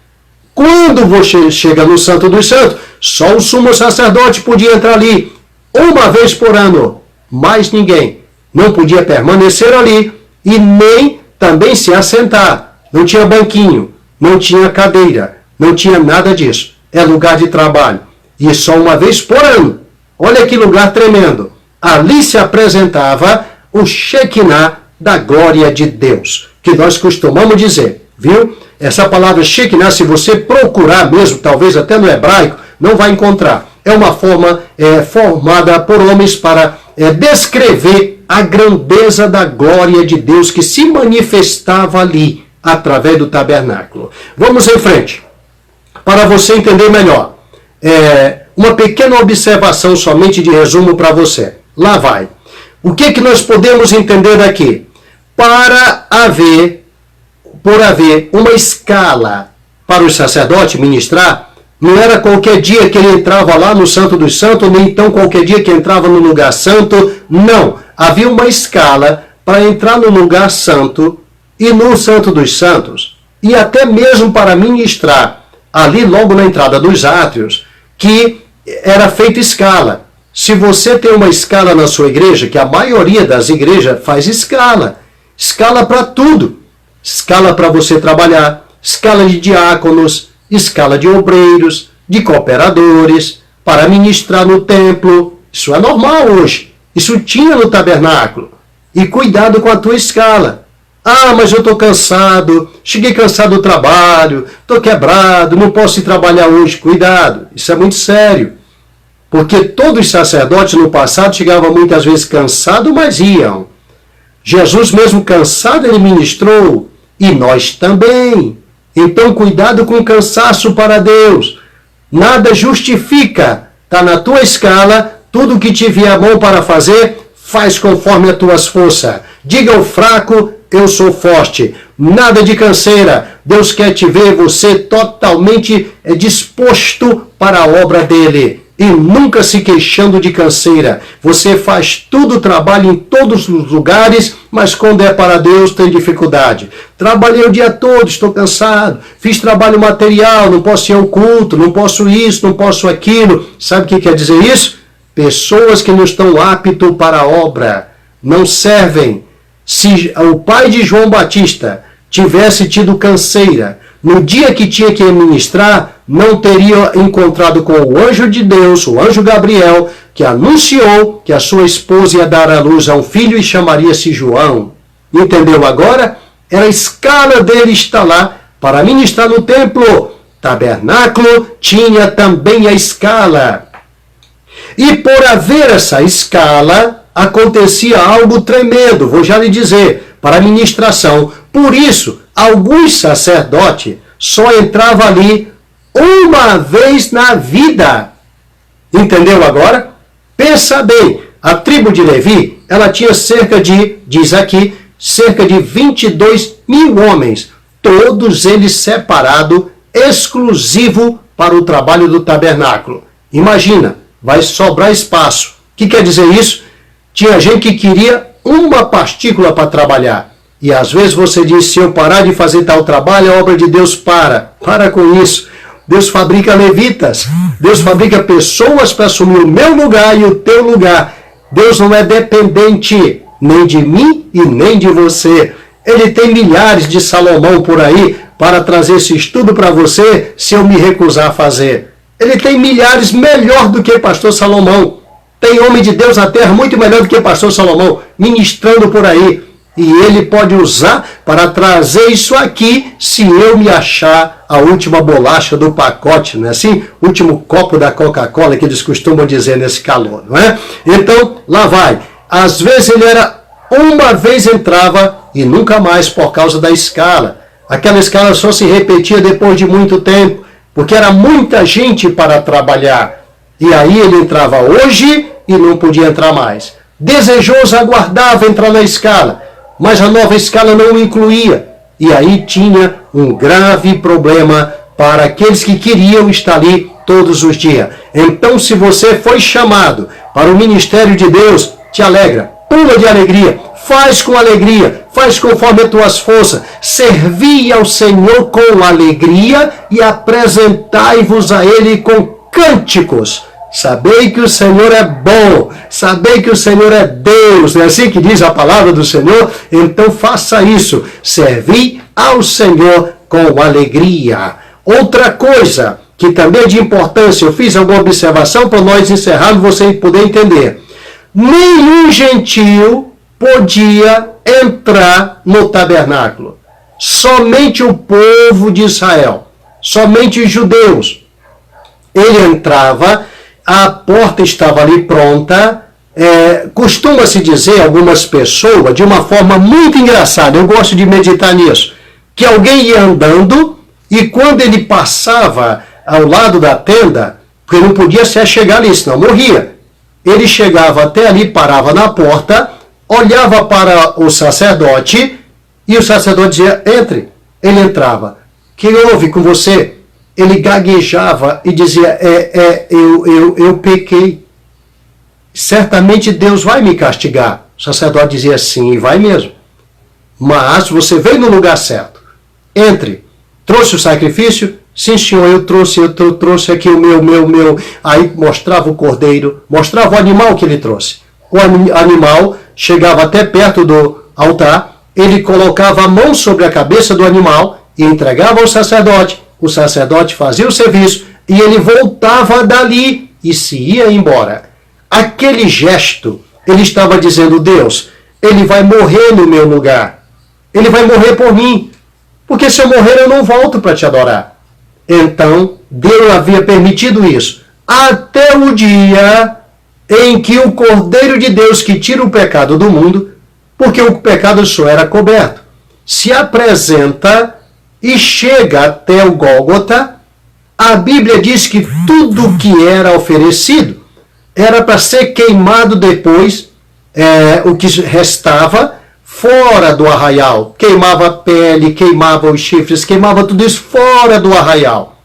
Quando você chega no Santo dos Santos, só o sumo sacerdote podia entrar ali uma vez por ano. Mais ninguém. Não podia permanecer ali e nem também se assentar. Não tinha banquinho, não tinha cadeira, não tinha nada disso. É lugar de trabalho. E só uma vez por ano. Olha que lugar tremendo. Ali se apresentava o Shekinah da glória de Deus, que nós costumamos dizer, viu? Essa palavra Shekinah, se você procurar mesmo, talvez até no hebraico, não vai encontrar. É uma forma formada por homens para descrever a grandeza da glória de Deus que se manifestava ali, através do tabernáculo. Vamos em frente. Para você entender melhor, uma pequena observação somente de resumo para você. Lá vai. O que nós podemos entender daqui? Para haver por haver uma escala para os sacerdotes ministrar, não era qualquer dia que ele entrava lá no Santo dos Santos, nem então qualquer dia que entrava no lugar santo. Não. Havia uma escala para entrar no lugar santo e no Santo dos Santos, e até mesmo para ministrar ali logo na entrada dos átrios, que era feita escala. Se você tem uma escala na sua igreja, que a maioria das igrejas faz escala para tudo. Escala para você trabalhar, escala de diáconos, escala de obreiros, de cooperadores, para ministrar no templo. Isso é normal hoje. Isso tinha no tabernáculo. E cuidado com a tua escala. Ah, mas eu estou cansado, cheguei cansado do trabalho, estou quebrado, não posso ir trabalhar hoje. Cuidado, isso é muito sério. Porque todos os sacerdotes no passado chegavam muitas vezes cansados, mas iam. Jesus mesmo cansado, ele ministrou. E nós também. Então, cuidado com o cansaço para Deus. Nada justifica. Está na tua escala, tudo que te vier a mão para fazer, faz conforme as tuas forças. Diga ao fraco, eu sou forte. Nada de canseira. Deus quer te ver você totalmente disposto para a obra dele. E nunca se queixando de canseira. Você faz tudo, trabalha em todos os lugares, mas quando é para Deus tem dificuldade. Trabalhei o dia todo, estou cansado. Fiz trabalho material, não posso ir ao culto, não posso isso, não posso aquilo. Sabe o que quer dizer isso? Pessoas que não estão aptas para a obra, não servem. Se o pai de João Batista tivesse tido canseira, no dia que tinha que ministrar, não teria encontrado com o anjo de Deus, o anjo Gabriel, que anunciou que a sua esposa ia dar à luz a um filho e chamaria-se João. Entendeu agora? Era a escala dele estar lá para ministrar no templo. Tabernáculo tinha também a escala. E por haver essa escala, acontecia algo tremendo, vou já lhe dizer, para a ministração. Por isso, alguns sacerdotes só entravam ali uma vez na vida. Entendeu agora? Pensa bem, a tribo de Levi, ela tinha cerca de 22 mil homens, todos eles separados, exclusivo para o trabalho do tabernáculo. Imagina, vai sobrar espaço. O que quer dizer isso? Tinha gente que queria uma partícula para trabalhar. E às vezes você diz, se eu parar de fazer tal trabalho, a obra de Deus para. Para com isso. Deus fabrica levitas. Deus fabrica pessoas para assumir o meu lugar e o teu lugar. Deus não é dependente nem de mim e nem de você. Ele tem milhares de Salomão por aí para trazer esse estudo para você se eu me recusar a fazer. Ele tem milhares melhor do que pastor Salomão. Tem homem de Deus na terra muito melhor do que pastor Salomão, ministrando por aí. E ele pode usar para trazer isso aqui se eu me achar a última bolacha do pacote, não é assim? O último copo da Coca-Cola que eles costumam dizer nesse calor, não é? Então, lá vai. Às vezes ele era uma vez entrava e nunca mais por causa da escala. Aquela escala só se repetia depois de muito tempo, porque era muita gente para trabalhar. E aí ele entrava hoje e não podia entrar mais. Desejoso aguardava entrar na escala, mas a nova escala não o incluía. E aí tinha um grave problema para aqueles que queriam estar ali todos os dias. Então, se você foi chamado para o ministério de Deus, te alegra, pula de alegria, faz com alegria, faz conforme as tuas forças, servi ao Senhor com alegria e apresentai-vos a Ele com cânticos. Sabei que o Senhor é bom, sabei que o Senhor é Deus, não é assim que diz a palavra do Senhor? Então faça isso, servi ao Senhor com alegria. Outra coisa que também é de importância, eu fiz alguma observação para nós encerrarmos, você poder entender. Nenhum gentio podia entrar no tabernáculo. Somente o povo de Israel, somente os judeus. Ele entrava, a porta estava ali pronta. Costuma-se dizer, algumas pessoas, de uma forma muito engraçada, eu gosto de meditar nisso, que alguém ia andando e quando ele passava ao lado da tenda, porque não podia se chegar ali, senão morria. Ele chegava até ali, parava na porta, olhava para o sacerdote e o sacerdote dizia, entre. ele entrava. O que houve com você? Ele gaguejava e dizia, eu pequei. Certamente Deus vai me castigar. O sacerdote dizia, sim, vai mesmo. Mas você veio no lugar certo. Entre. Trouxe o sacrifício? Sim, senhor, eu trouxe aqui o meu. Aí mostrava o cordeiro, mostrava o animal que ele trouxe. O animal chegava até perto do altar, ele colocava a mão sobre a cabeça do animal e entregava ao sacerdote. O sacerdote fazia o serviço e ele voltava dali e se ia embora. Aquele gesto, ele estava dizendo, Deus, ele vai morrer no meu lugar. Ele vai morrer por mim. Porque se eu morrer, eu não volto para te adorar. Então, Deus havia permitido isso. Até o dia em que o Cordeiro de Deus, que tira o pecado do mundo, porque o pecado só era coberto, se apresenta e chega até o Gólgota. A Bíblia diz que tudo que era oferecido era para ser queimado depois, o que restava, fora do arraial. Queimava a pele, queimava os chifres, queimava tudo isso fora do arraial.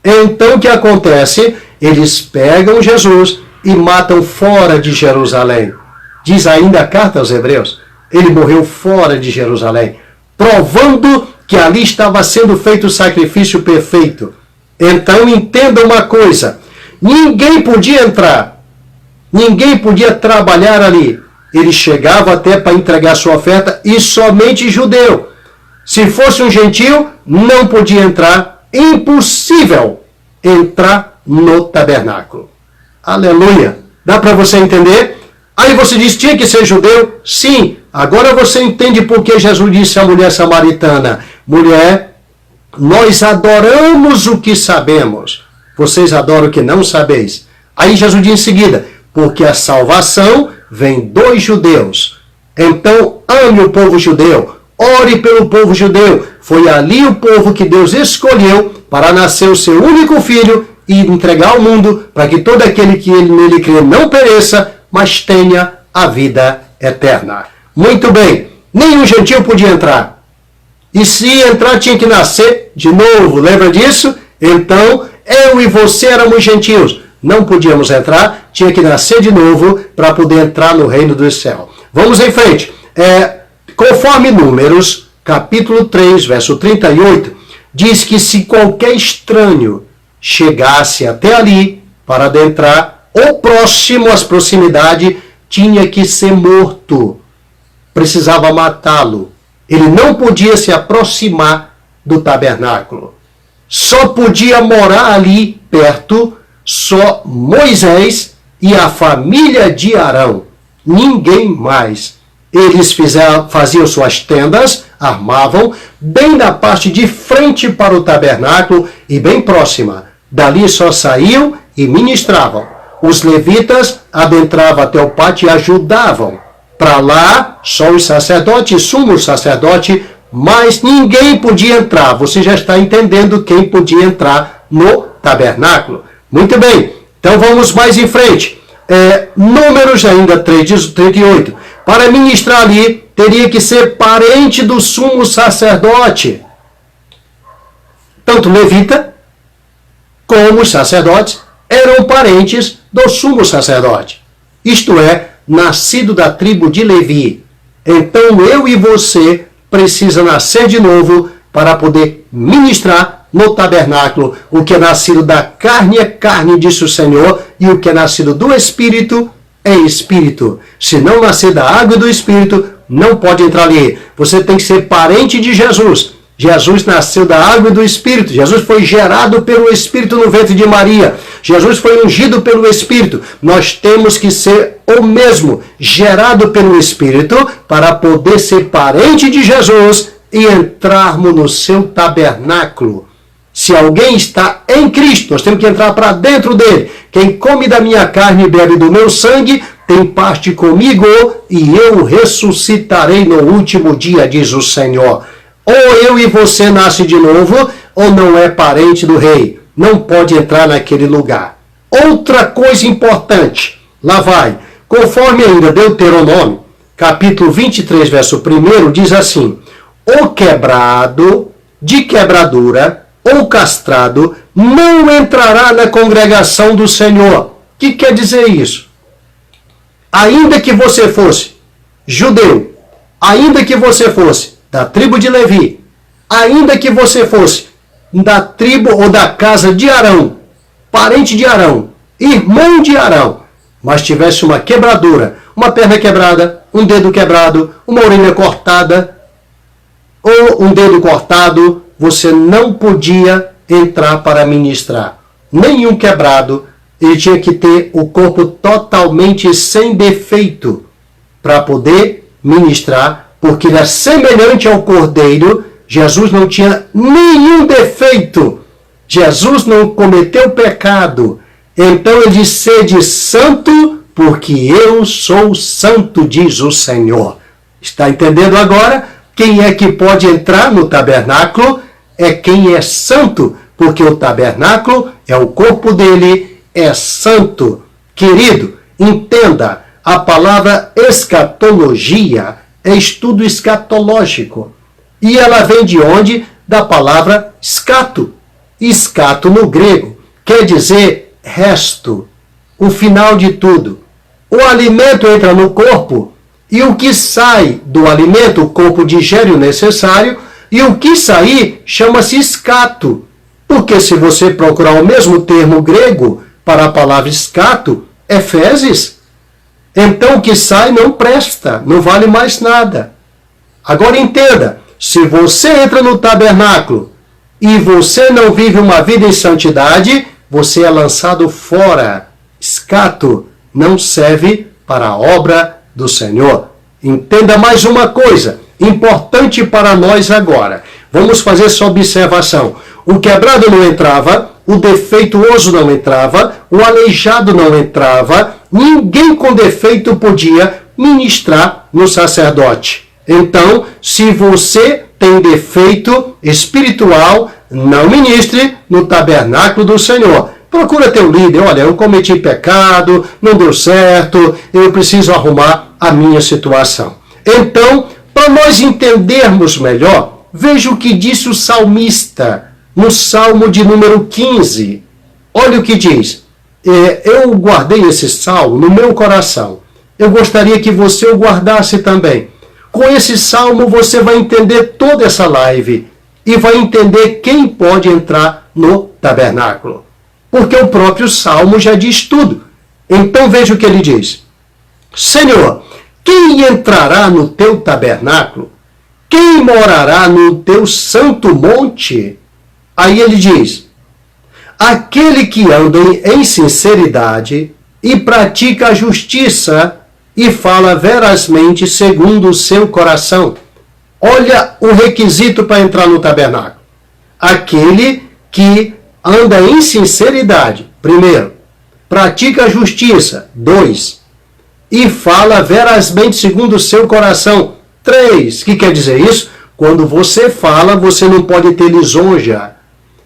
Então o que acontece? Eles pegam Jesus e matam fora de Jerusalém. Diz ainda a carta aos Hebreus, ele morreu fora de Jerusalém, provando que ali estava sendo feito o sacrifício perfeito. Então entenda uma coisa, ninguém podia entrar, ninguém podia trabalhar ali. Ele chegava até para entregar sua oferta e somente judeu. Se fosse um gentio, não podia entrar, impossível entrar no tabernáculo. Aleluia! Dá para você entender? Aí você diz, tinha que ser judeu? Sim. Agora você entende por que Jesus disse à mulher samaritana, mulher, nós adoramos o que sabemos. Vocês adoram o que não sabeis. Aí Jesus diz em seguida, porque a salvação vem dos judeus. Então, ame o povo judeu. Ore pelo povo judeu. Foi ali o povo que Deus escolheu para nascer o seu único filho e entregar ao mundo para que todo aquele que nele crê não pereça, mas tenha a vida eterna. Muito bem. Nenhum gentio podia entrar. E se entrar, tinha que nascer de novo. Lembra disso? Então, eu e você éramos gentios. Não podíamos entrar, tinha que nascer de novo para poder entrar no reino do céu. Vamos em frente. Conforme Números, capítulo 3, verso 38, diz que se qualquer estranho chegasse até ali para adentrar, ou próximo às proximidades, tinha que ser morto. Precisava matá-lo. Ele não podia se aproximar do tabernáculo. Só podia morar ali perto só Moisés e a família de Arão. Ninguém mais. Eles faziam suas tendas, armavam, bem na parte de frente para o tabernáculo e bem próxima. Dali só saíam e ministravam. Os levitas adentravam até o pátio e ajudavam. Para lá, só os sacerdotes, sumo sacerdote, mas ninguém podia entrar. Você já está entendendo quem podia entrar no tabernáculo. Muito bem, então vamos mais em frente. Números ainda 38. Para ministrar ali, teria que ser parente do sumo sacerdote. Tanto levita como os sacerdotes eram parentes do sumo sacerdote. Isto é, nascido da tribo de Levi. Então eu e você precisa nascer de novo para poder ministrar no tabernáculo. O que é nascido da carne é carne, disse o Senhor, e o que é nascido do Espírito é Espírito. Se não nascer da água e do Espírito, não pode entrar ali. Você tem que ser parente de Jesus. Jesus nasceu da água e do Espírito. Jesus foi gerado pelo Espírito no ventre de Maria. Jesus foi ungido pelo Espírito. Nós temos que ser o mesmo, gerado pelo Espírito, para poder ser parente de Jesus e entrarmos no seu tabernáculo. Se alguém está em Cristo, nós temos que entrar para dentro dele. Quem come da minha carne e bebe do meu sangue, tem parte comigo e eu ressuscitarei no último dia, diz o Senhor. Ou eu e você nasce de novo, ou não é parente do rei. Não pode entrar naquele lugar. Outra coisa importante, lá vai. Conforme ainda Deuteronômio, capítulo 23, verso 1, diz assim: o quebrado de quebradura ou castrado não entrará na congregação do Senhor. O que quer dizer isso? Ainda que você fosse judeu, ainda que você fosse da tribo de Levi, ainda que você fosse da tribo ou da casa de Arão, parente de Arão, irmão de Arão, mas tivesse uma quebradura, uma perna quebrada, um dedo quebrado, uma orelha cortada ou um dedo cortado, você não podia entrar para ministrar. Nenhum quebrado, ele tinha que ter o corpo totalmente sem defeito para poder ministrar, porque ele é semelhante ao Cordeiro. Jesus não tinha nenhum defeito. Jesus não cometeu pecado. Então ele diz: sede santo, porque eu sou santo, diz o Senhor. Está entendendo agora? Quem é que pode entrar no tabernáculo? É quem é santo, porque o tabernáculo é o corpo dele, é santo. Querido, entenda, a palavra escatologia é estudo escatológico. E ela vem de onde? Da palavra escato. Escato no grego quer dizer resto, o final de tudo. O alimento entra no corpo e o que sai do alimento, o corpo digere o necessário, e o que sair chama-se escato. Porque se você procurar o mesmo termo grego para a palavra escato, é fezes. Então o que sai não presta, não vale mais nada. Agora entenda, se você entra no tabernáculo e você não vive uma vida em santidade, você é lançado fora. Escato não serve para a obra do Senhor. Entenda mais uma coisa, importante para nós agora. Vamos fazer essa observação. O quebrado não entrava, o defeituoso não entrava, o aleijado não entrava, ninguém com defeito podia ministrar no sacerdote. Então, se você tem defeito espiritual, não ministre no tabernáculo do Senhor. Procura teu líder: olha, eu cometi pecado, não deu certo, eu preciso arrumar a minha situação. Então, para nós entendermos melhor, veja o que disse o salmista no Salmo de número 15. Olha o que diz. Eu guardei esse salmo no meu coração. Eu gostaria que você o guardasse também. Com esse salmo você vai entender toda essa live e vai entender quem pode entrar no tabernáculo. Porque o próprio salmo já diz tudo. Então veja o que ele diz. Senhor, quem entrará no teu tabernáculo? Quem morará no teu santo monte? Aí ele diz: aquele que anda em sinceridade e pratica a justiça e fala verazmente segundo o seu coração. Olha o requisito para entrar no tabernáculo. Aquele que anda em sinceridade, primeiro, pratica a justiça, 2, e fala verazmente segundo o seu coração, 3. O que quer dizer isso? Quando você fala, você não pode ter lisonja.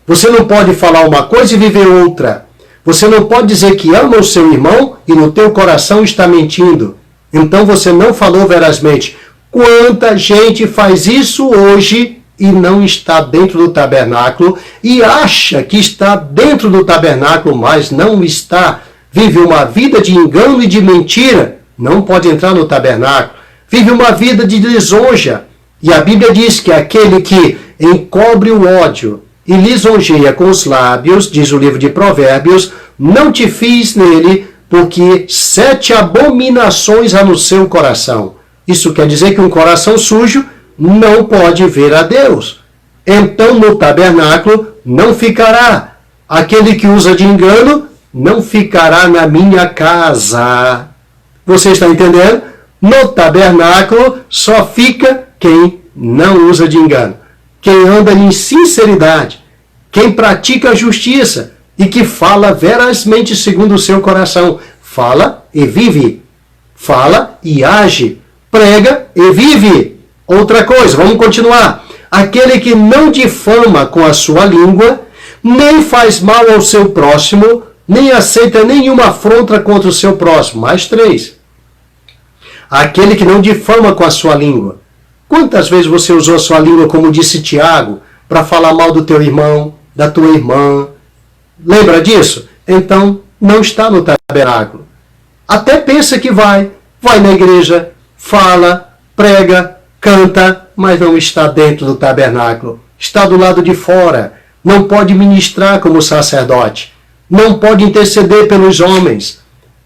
Você não pode falar uma coisa e viver outra. Você não pode dizer que ama o seu irmão e no teu coração está mentindo. Então você não falou verazmente. Quanta gente faz isso hoje e não está dentro do tabernáculo e acha que está dentro do tabernáculo, mas não está. Vive uma vida de engano e de mentira. Não pode entrar no tabernáculo. Vive uma vida de lisonja. E a Bíblia diz que aquele que encobre o ódio e lisonjeia com os lábios, diz o livro de Provérbios, não te fies nele, porque 7 abominações há no seu coração. Isso quer dizer que um coração sujo não pode ver a Deus. Então no tabernáculo não ficará. Aquele que usa de engano não ficará na minha casa. Você está entendendo? No tabernáculo só fica quem não usa de engano. Quem anda em sinceridade, quem pratica a justiça e que fala verazmente segundo o seu coração. Fala e vive. Fala e age. Prega e vive. Outra coisa, vamos continuar. Aquele que não difama com a sua língua, nem faz mal ao seu próximo, nem aceita nenhuma afronta contra o seu próximo. Mais 3. Aquele que não difama com a sua língua. Quantas vezes você usou a sua língua, como disse Tiago, para falar mal do teu irmão, da tua irmã. Lembra disso? Então, não está no tabernáculo. Até pensa que vai na igreja, fala, prega, canta, mas não está dentro do tabernáculo. Está do lado de fora. Não pode ministrar como sacerdote. Não pode interceder pelos homens.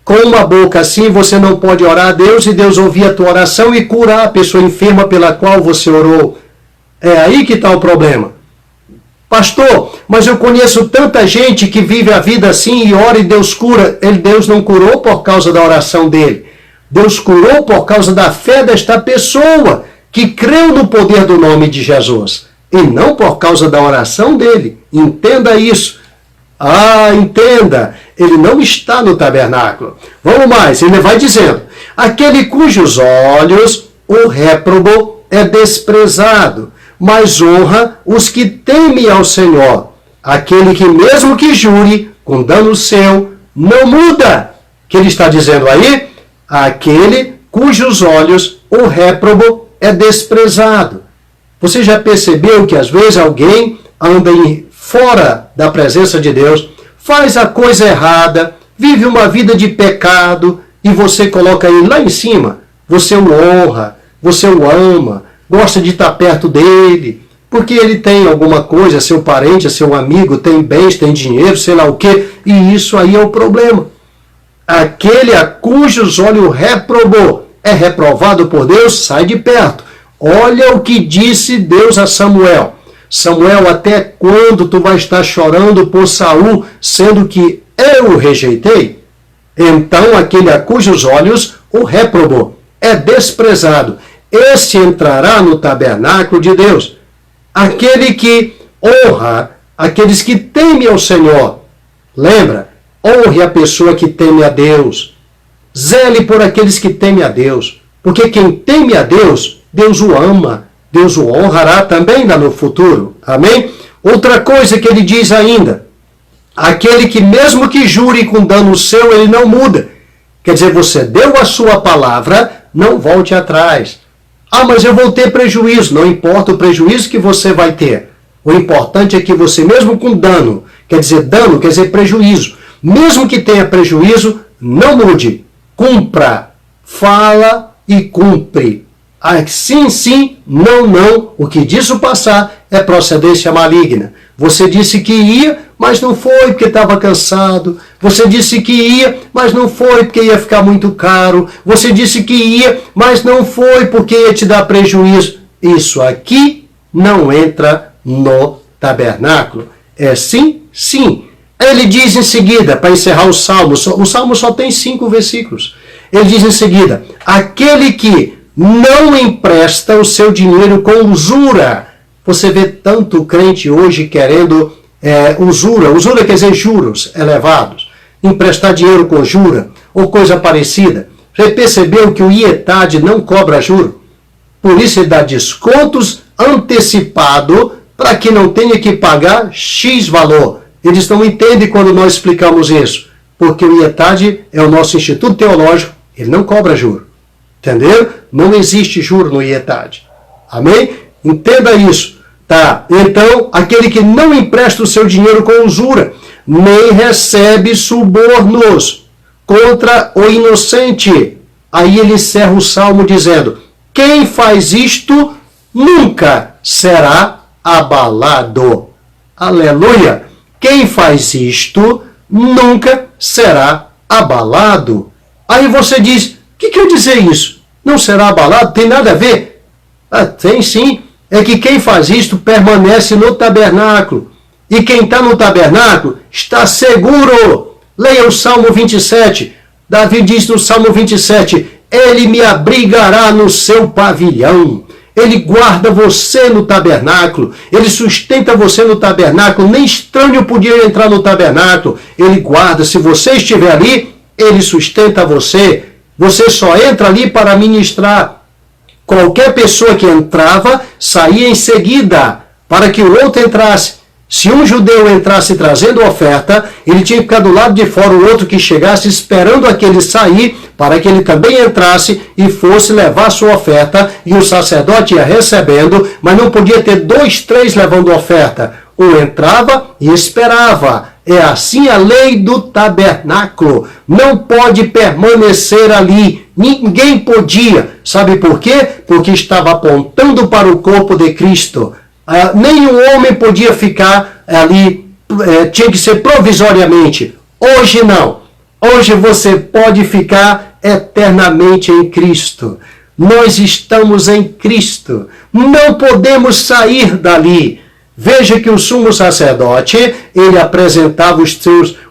Com uma boca assim, você não pode orar a Deus e Deus ouvir a tua oração e curar a pessoa enferma pela qual você orou. É aí que está o problema. Pastor, mas eu conheço tanta gente que vive a vida assim e ora e Deus cura. Deus não curou por causa da oração dele. Deus curou por causa da fé desta pessoa que creu no poder do nome de Jesus. E não por causa da oração dele. Entenda isso. Entenda. Ele não está no tabernáculo. Vamos mais. Ele vai dizendo. Aquele cujos olhos o réprobo é desprezado, mas honra os que temem ao Senhor. Aquele que mesmo que jure com dano seu, não muda. O que ele está dizendo aí? Aquele cujos olhos o réprobo é desprezado. Você já percebeu que às vezes alguém anda fora da presença de Deus, faz a coisa errada, vive uma vida de pecado e você coloca ele lá em cima? Você o honra, você o ama, gosta de estar perto dele, porque ele tem alguma coisa, é seu parente, é seu amigo, tem bens, tem dinheiro, sei lá o quê, e isso aí é o problema. Aquele a cujos olhos reprobou, é reprovado por Deus, sai de perto. Olha o que disse Deus a Samuel. Samuel, até quando tu vai estar chorando por Saul, sendo que eu o rejeitei? Então aquele a cujos olhos o reprobou, é desprezado. Esse entrará no tabernáculo de Deus. Aquele que honra aqueles que temem ao Senhor. Lembra? Honre a pessoa que teme a Deus. Zele por aqueles que temem a Deus. Porque quem teme a Deus, Deus o ama. Deus o honrará também lá no futuro. Amém? Outra coisa que ele diz ainda. Aquele que mesmo que jure com dano seu, ele não muda. Quer dizer, você deu a sua palavra, não volte atrás. Mas eu vou ter prejuízo. Não importa o prejuízo que você vai ter. O importante é que você, mesmo com dano quer dizer prejuízo. Mesmo que tenha prejuízo, não mude. Cumpra. Fala e cumpre. Sim, sim, não, não. O que disso passar é procedência maligna. Você disse que ia, mas não foi porque estava cansado. Você disse que ia, mas não foi porque ia ficar muito caro. Você disse que ia, mas não foi porque ia te dar prejuízo. Isso aqui não entra no tabernáculo. É sim, sim. Ele diz em seguida, para encerrar o Salmo só tem 5 versículos. Ele diz em seguida, aquele que não empresta o seu dinheiro com usura. Você vê tanto crente hoje querendo usura. Usura quer dizer juros elevados. Emprestar dinheiro com jura ou coisa parecida. Você percebeu que o IETAD não cobra juro? Por isso ele dá descontos antecipado para que não tenha que pagar X valor. Eles não entendem quando nós explicamos isso. Porque o IETAD é o nosso Instituto Teológico. Ele não cobra juro. Entendeu? Não existe juro no IETAD. Amém? Entenda isso. Tá? Então, aquele que não empresta o seu dinheiro com usura, nem recebe subornos contra o inocente. Aí ele encerra o salmo dizendo, quem faz isto nunca será abalado. Aleluia! Quem faz isto nunca será abalado. Aí você diz, o que quer dizer isso? Não será abalado? Tem nada a ver? Tem sim. É que quem faz isto permanece no tabernáculo. E quem está no tabernáculo está seguro. Leia o Salmo 27. Davi diz no Salmo 27, ele me abrigará no seu pavilhão. Ele guarda você no tabernáculo. Ele sustenta você no tabernáculo. Nem estranho podia entrar no tabernáculo. Ele guarda. Se você estiver ali, ele sustenta você. Você só entra ali para ministrar. Qualquer pessoa que entrava, saía em seguida, para que o outro entrasse. Se um judeu entrasse trazendo oferta, ele tinha que ficar do lado de fora, o outro que chegasse esperando aquele sair, para que ele também entrasse e fosse levar sua oferta, e o sacerdote ia recebendo, mas não podia ter 2, 3 levando oferta. Um entrava e esperava. É assim a lei do tabernáculo. Não pode permanecer ali. Ninguém podia. Sabe por quê? Porque estava apontando para o corpo de Cristo. Nenhum homem podia ficar ali, tinha que ser provisoriamente. Hoje não. Hoje você pode ficar eternamente em Cristo. Nós estamos em Cristo. Não podemos sair dali. Veja que o sumo sacerdote, ele apresentava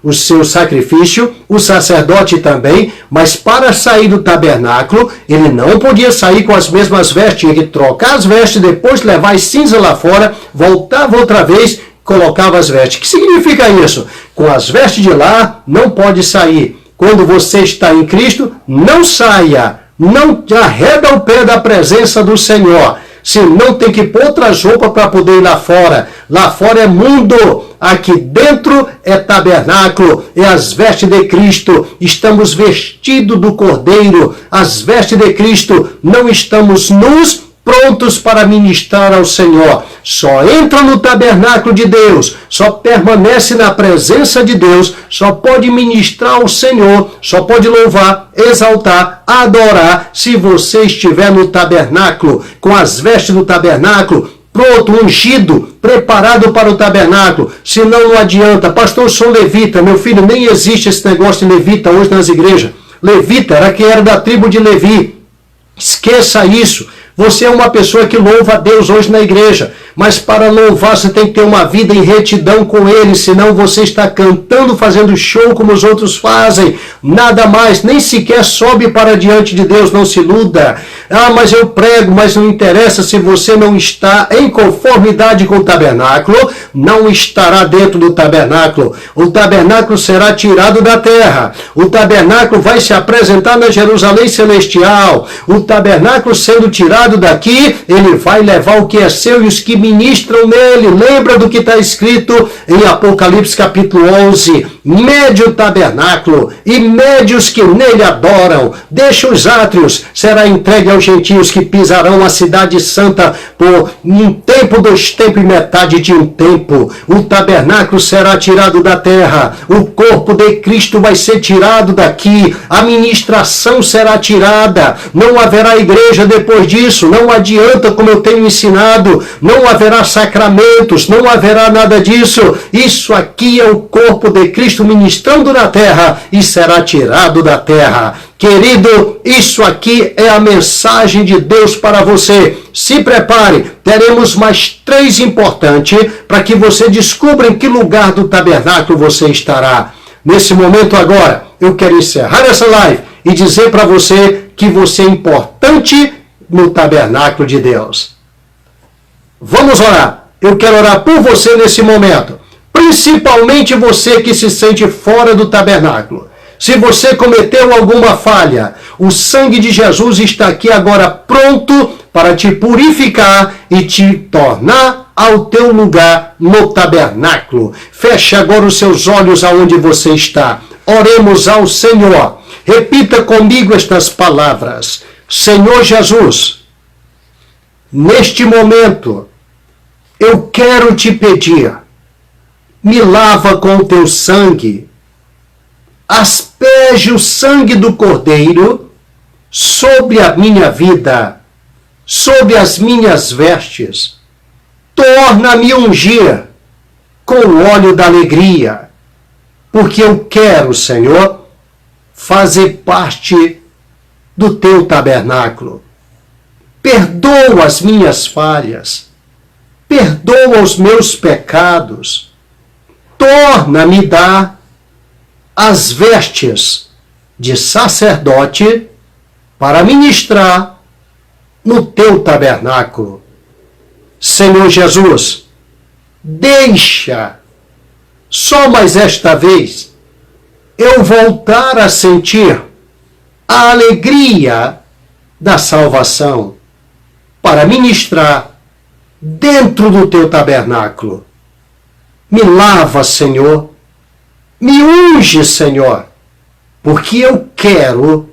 o seu sacrifício, o sacerdote também, mas para sair do tabernáculo, ele não podia sair com as mesmas vestes, tinha que trocar as vestes, depois levar as cinzas lá fora, voltava outra vez, colocava as vestes. O que significa isso? Com as vestes de lá, não pode sair. Quando você está em Cristo, não saia, não arreda o pé da presença do Senhor. Se não tem que pôr outras roupas para poder ir lá fora. Lá fora é mundo. Aqui dentro é tabernáculo. É as vestes de Cristo. Estamos vestidos do Cordeiro. As vestes de Cristo. Não estamos nus, prontos para ministrar ao Senhor. Só entra no tabernáculo de Deus, só permanece na presença de Deus, só pode ministrar ao Senhor, só pode louvar, exaltar, adorar, se você estiver no tabernáculo, com as vestes do tabernáculo, pronto, ungido, preparado para o tabernáculo. Senão não adianta. Pastor, eu sou levita. Meu filho, nem existe esse negócio de levita hoje nas igrejas. Levita era quem era da tribo de Levi. Esqueça isso. Você é uma pessoa que louva a Deus hoje na igreja, mas para louvar você tem que ter uma vida em retidão com Ele, senão você está cantando, fazendo show como os outros fazem, nada mais, nem sequer sobe para diante de Deus, não se iluda. Mas eu prego, mas não interessa, se você não está em conformidade com o tabernáculo, não estará dentro do tabernáculo. O tabernáculo será tirado da terra, o tabernáculo vai se apresentar na Jerusalém celestial, o tabernáculo sendo tirado daqui, ele vai levar o que é seu e os que ministram nele. Lembra do que está escrito em Apocalipse capítulo 11. Mede o tabernáculo e mede os que nele adoram. Deixa os átrios, será entregue aos gentios que pisarão a cidade santa por um tempo, 2 tempos e metade de um tempo. O tabernáculo será tirado da terra. O corpo de Cristo vai ser tirado daqui. A ministração será tirada. Não haverá igreja depois disso. Não adianta, como eu tenho ensinado, não haverá sacramentos, não haverá nada disso. Isso aqui é o corpo de Cristo ministrando na terra e será tirado da terra. Querido, isso aqui é a mensagem de Deus para você. Se prepare, teremos mais 3 importantes para que você descubra em que lugar do tabernáculo você estará. Nesse momento agora, eu quero encerrar essa live e dizer para você que você é importante no tabernáculo de Deus. Vamos orar. Eu quero orar por você nesse momento. Principalmente você que se sente fora do tabernáculo. Se você cometeu alguma falha, o sangue de Jesus está aqui agora pronto para te purificar e te tornar ao teu lugar no tabernáculo. Feche agora os seus olhos aonde você está. Oremos ao Senhor. Repita comigo estas palavras. Senhor Jesus, neste momento, eu quero te pedir, me lava com o teu sangue, asperge o sangue do Cordeiro sobre a minha vida, sobre as minhas vestes, torna-me ungir com o óleo da alegria, porque eu quero, Senhor, fazer parte do teu tabernáculo. Perdoa as minhas falhas, perdoa os meus pecados, torna-me dar as vestes de sacerdote para ministrar no teu tabernáculo. Senhor Jesus, deixa, só mais esta vez, eu voltar a sentir a alegria da salvação para ministrar dentro do teu tabernáculo. Me lava, Senhor. Me unge, Senhor, porque eu quero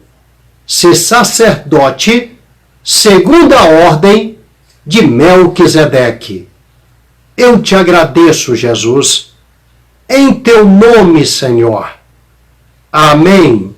ser sacerdote segundo a ordem de Melquisedeque. Eu te agradeço, Jesus, em teu nome, Senhor. Amém.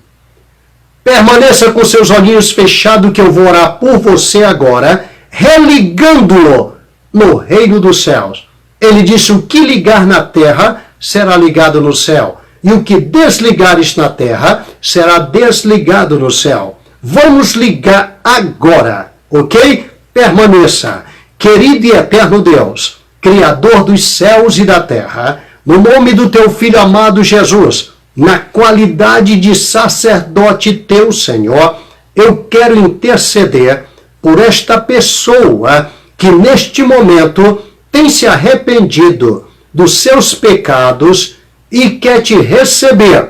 Permaneça com seus olhinhos fechados que eu vou orar por você agora, religando-o no reino dos céus. Ele disse: o que ligar na terra será ligado no céu, e o que desligares na terra será desligado no céu. Vamos ligar agora, ok? Permaneça. Querido e eterno Deus, Criador dos céus e da terra, no nome do teu Filho amado Jesus, na qualidade de sacerdote teu, Senhor, eu quero interceder por esta pessoa que neste momento tem se arrependido dos seus pecados e quer te receber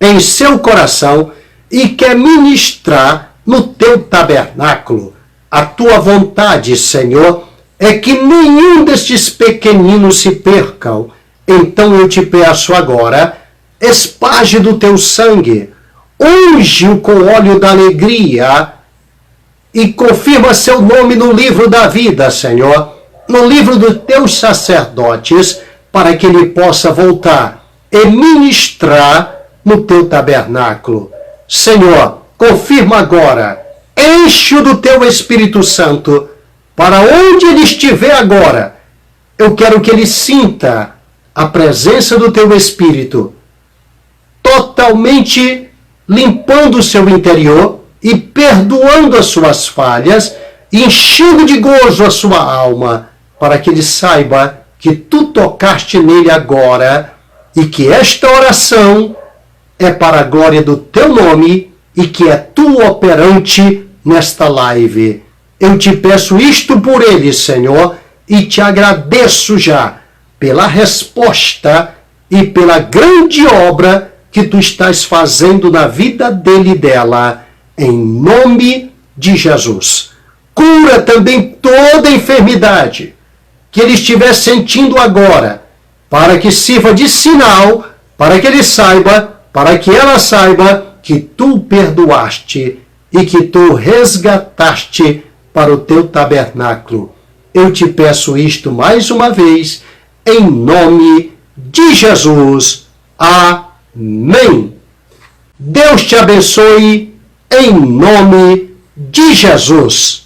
em seu coração e quer ministrar no teu tabernáculo. A tua vontade, Senhor, é que nenhum destes pequeninos se percam. Então eu te peço agora, esparge do teu sangue, unge-o com óleo da alegria e confirma seu nome no livro da vida, Senhor, no livro dos teus sacerdotes, para que ele possa voltar e ministrar no teu tabernáculo. Senhor, confirma agora, enche-o do teu Espírito Santo, para onde ele estiver agora, eu quero que ele sinta a presença do teu Espírito, totalmente limpando o seu interior e perdoando as suas falhas, enchendo de gozo a sua alma, para que ele saiba que tu tocaste nele agora e que esta oração é para a glória do teu nome e que é tu operante nesta live. Eu te peço isto por ele, Senhor, e te agradeço já pela resposta e pela grande obra que tu estás fazendo na vida dele e dela, em nome de Jesus. Cura também toda enfermidade que ele estiver sentindo agora, para que sirva de sinal, para que ele saiba, para que ela saiba que tu perdoaste e que tu resgataste para o teu tabernáculo. Eu te peço isto mais uma vez, em nome de Jesus. Amém. Deus te abençoe, em nome de Jesus.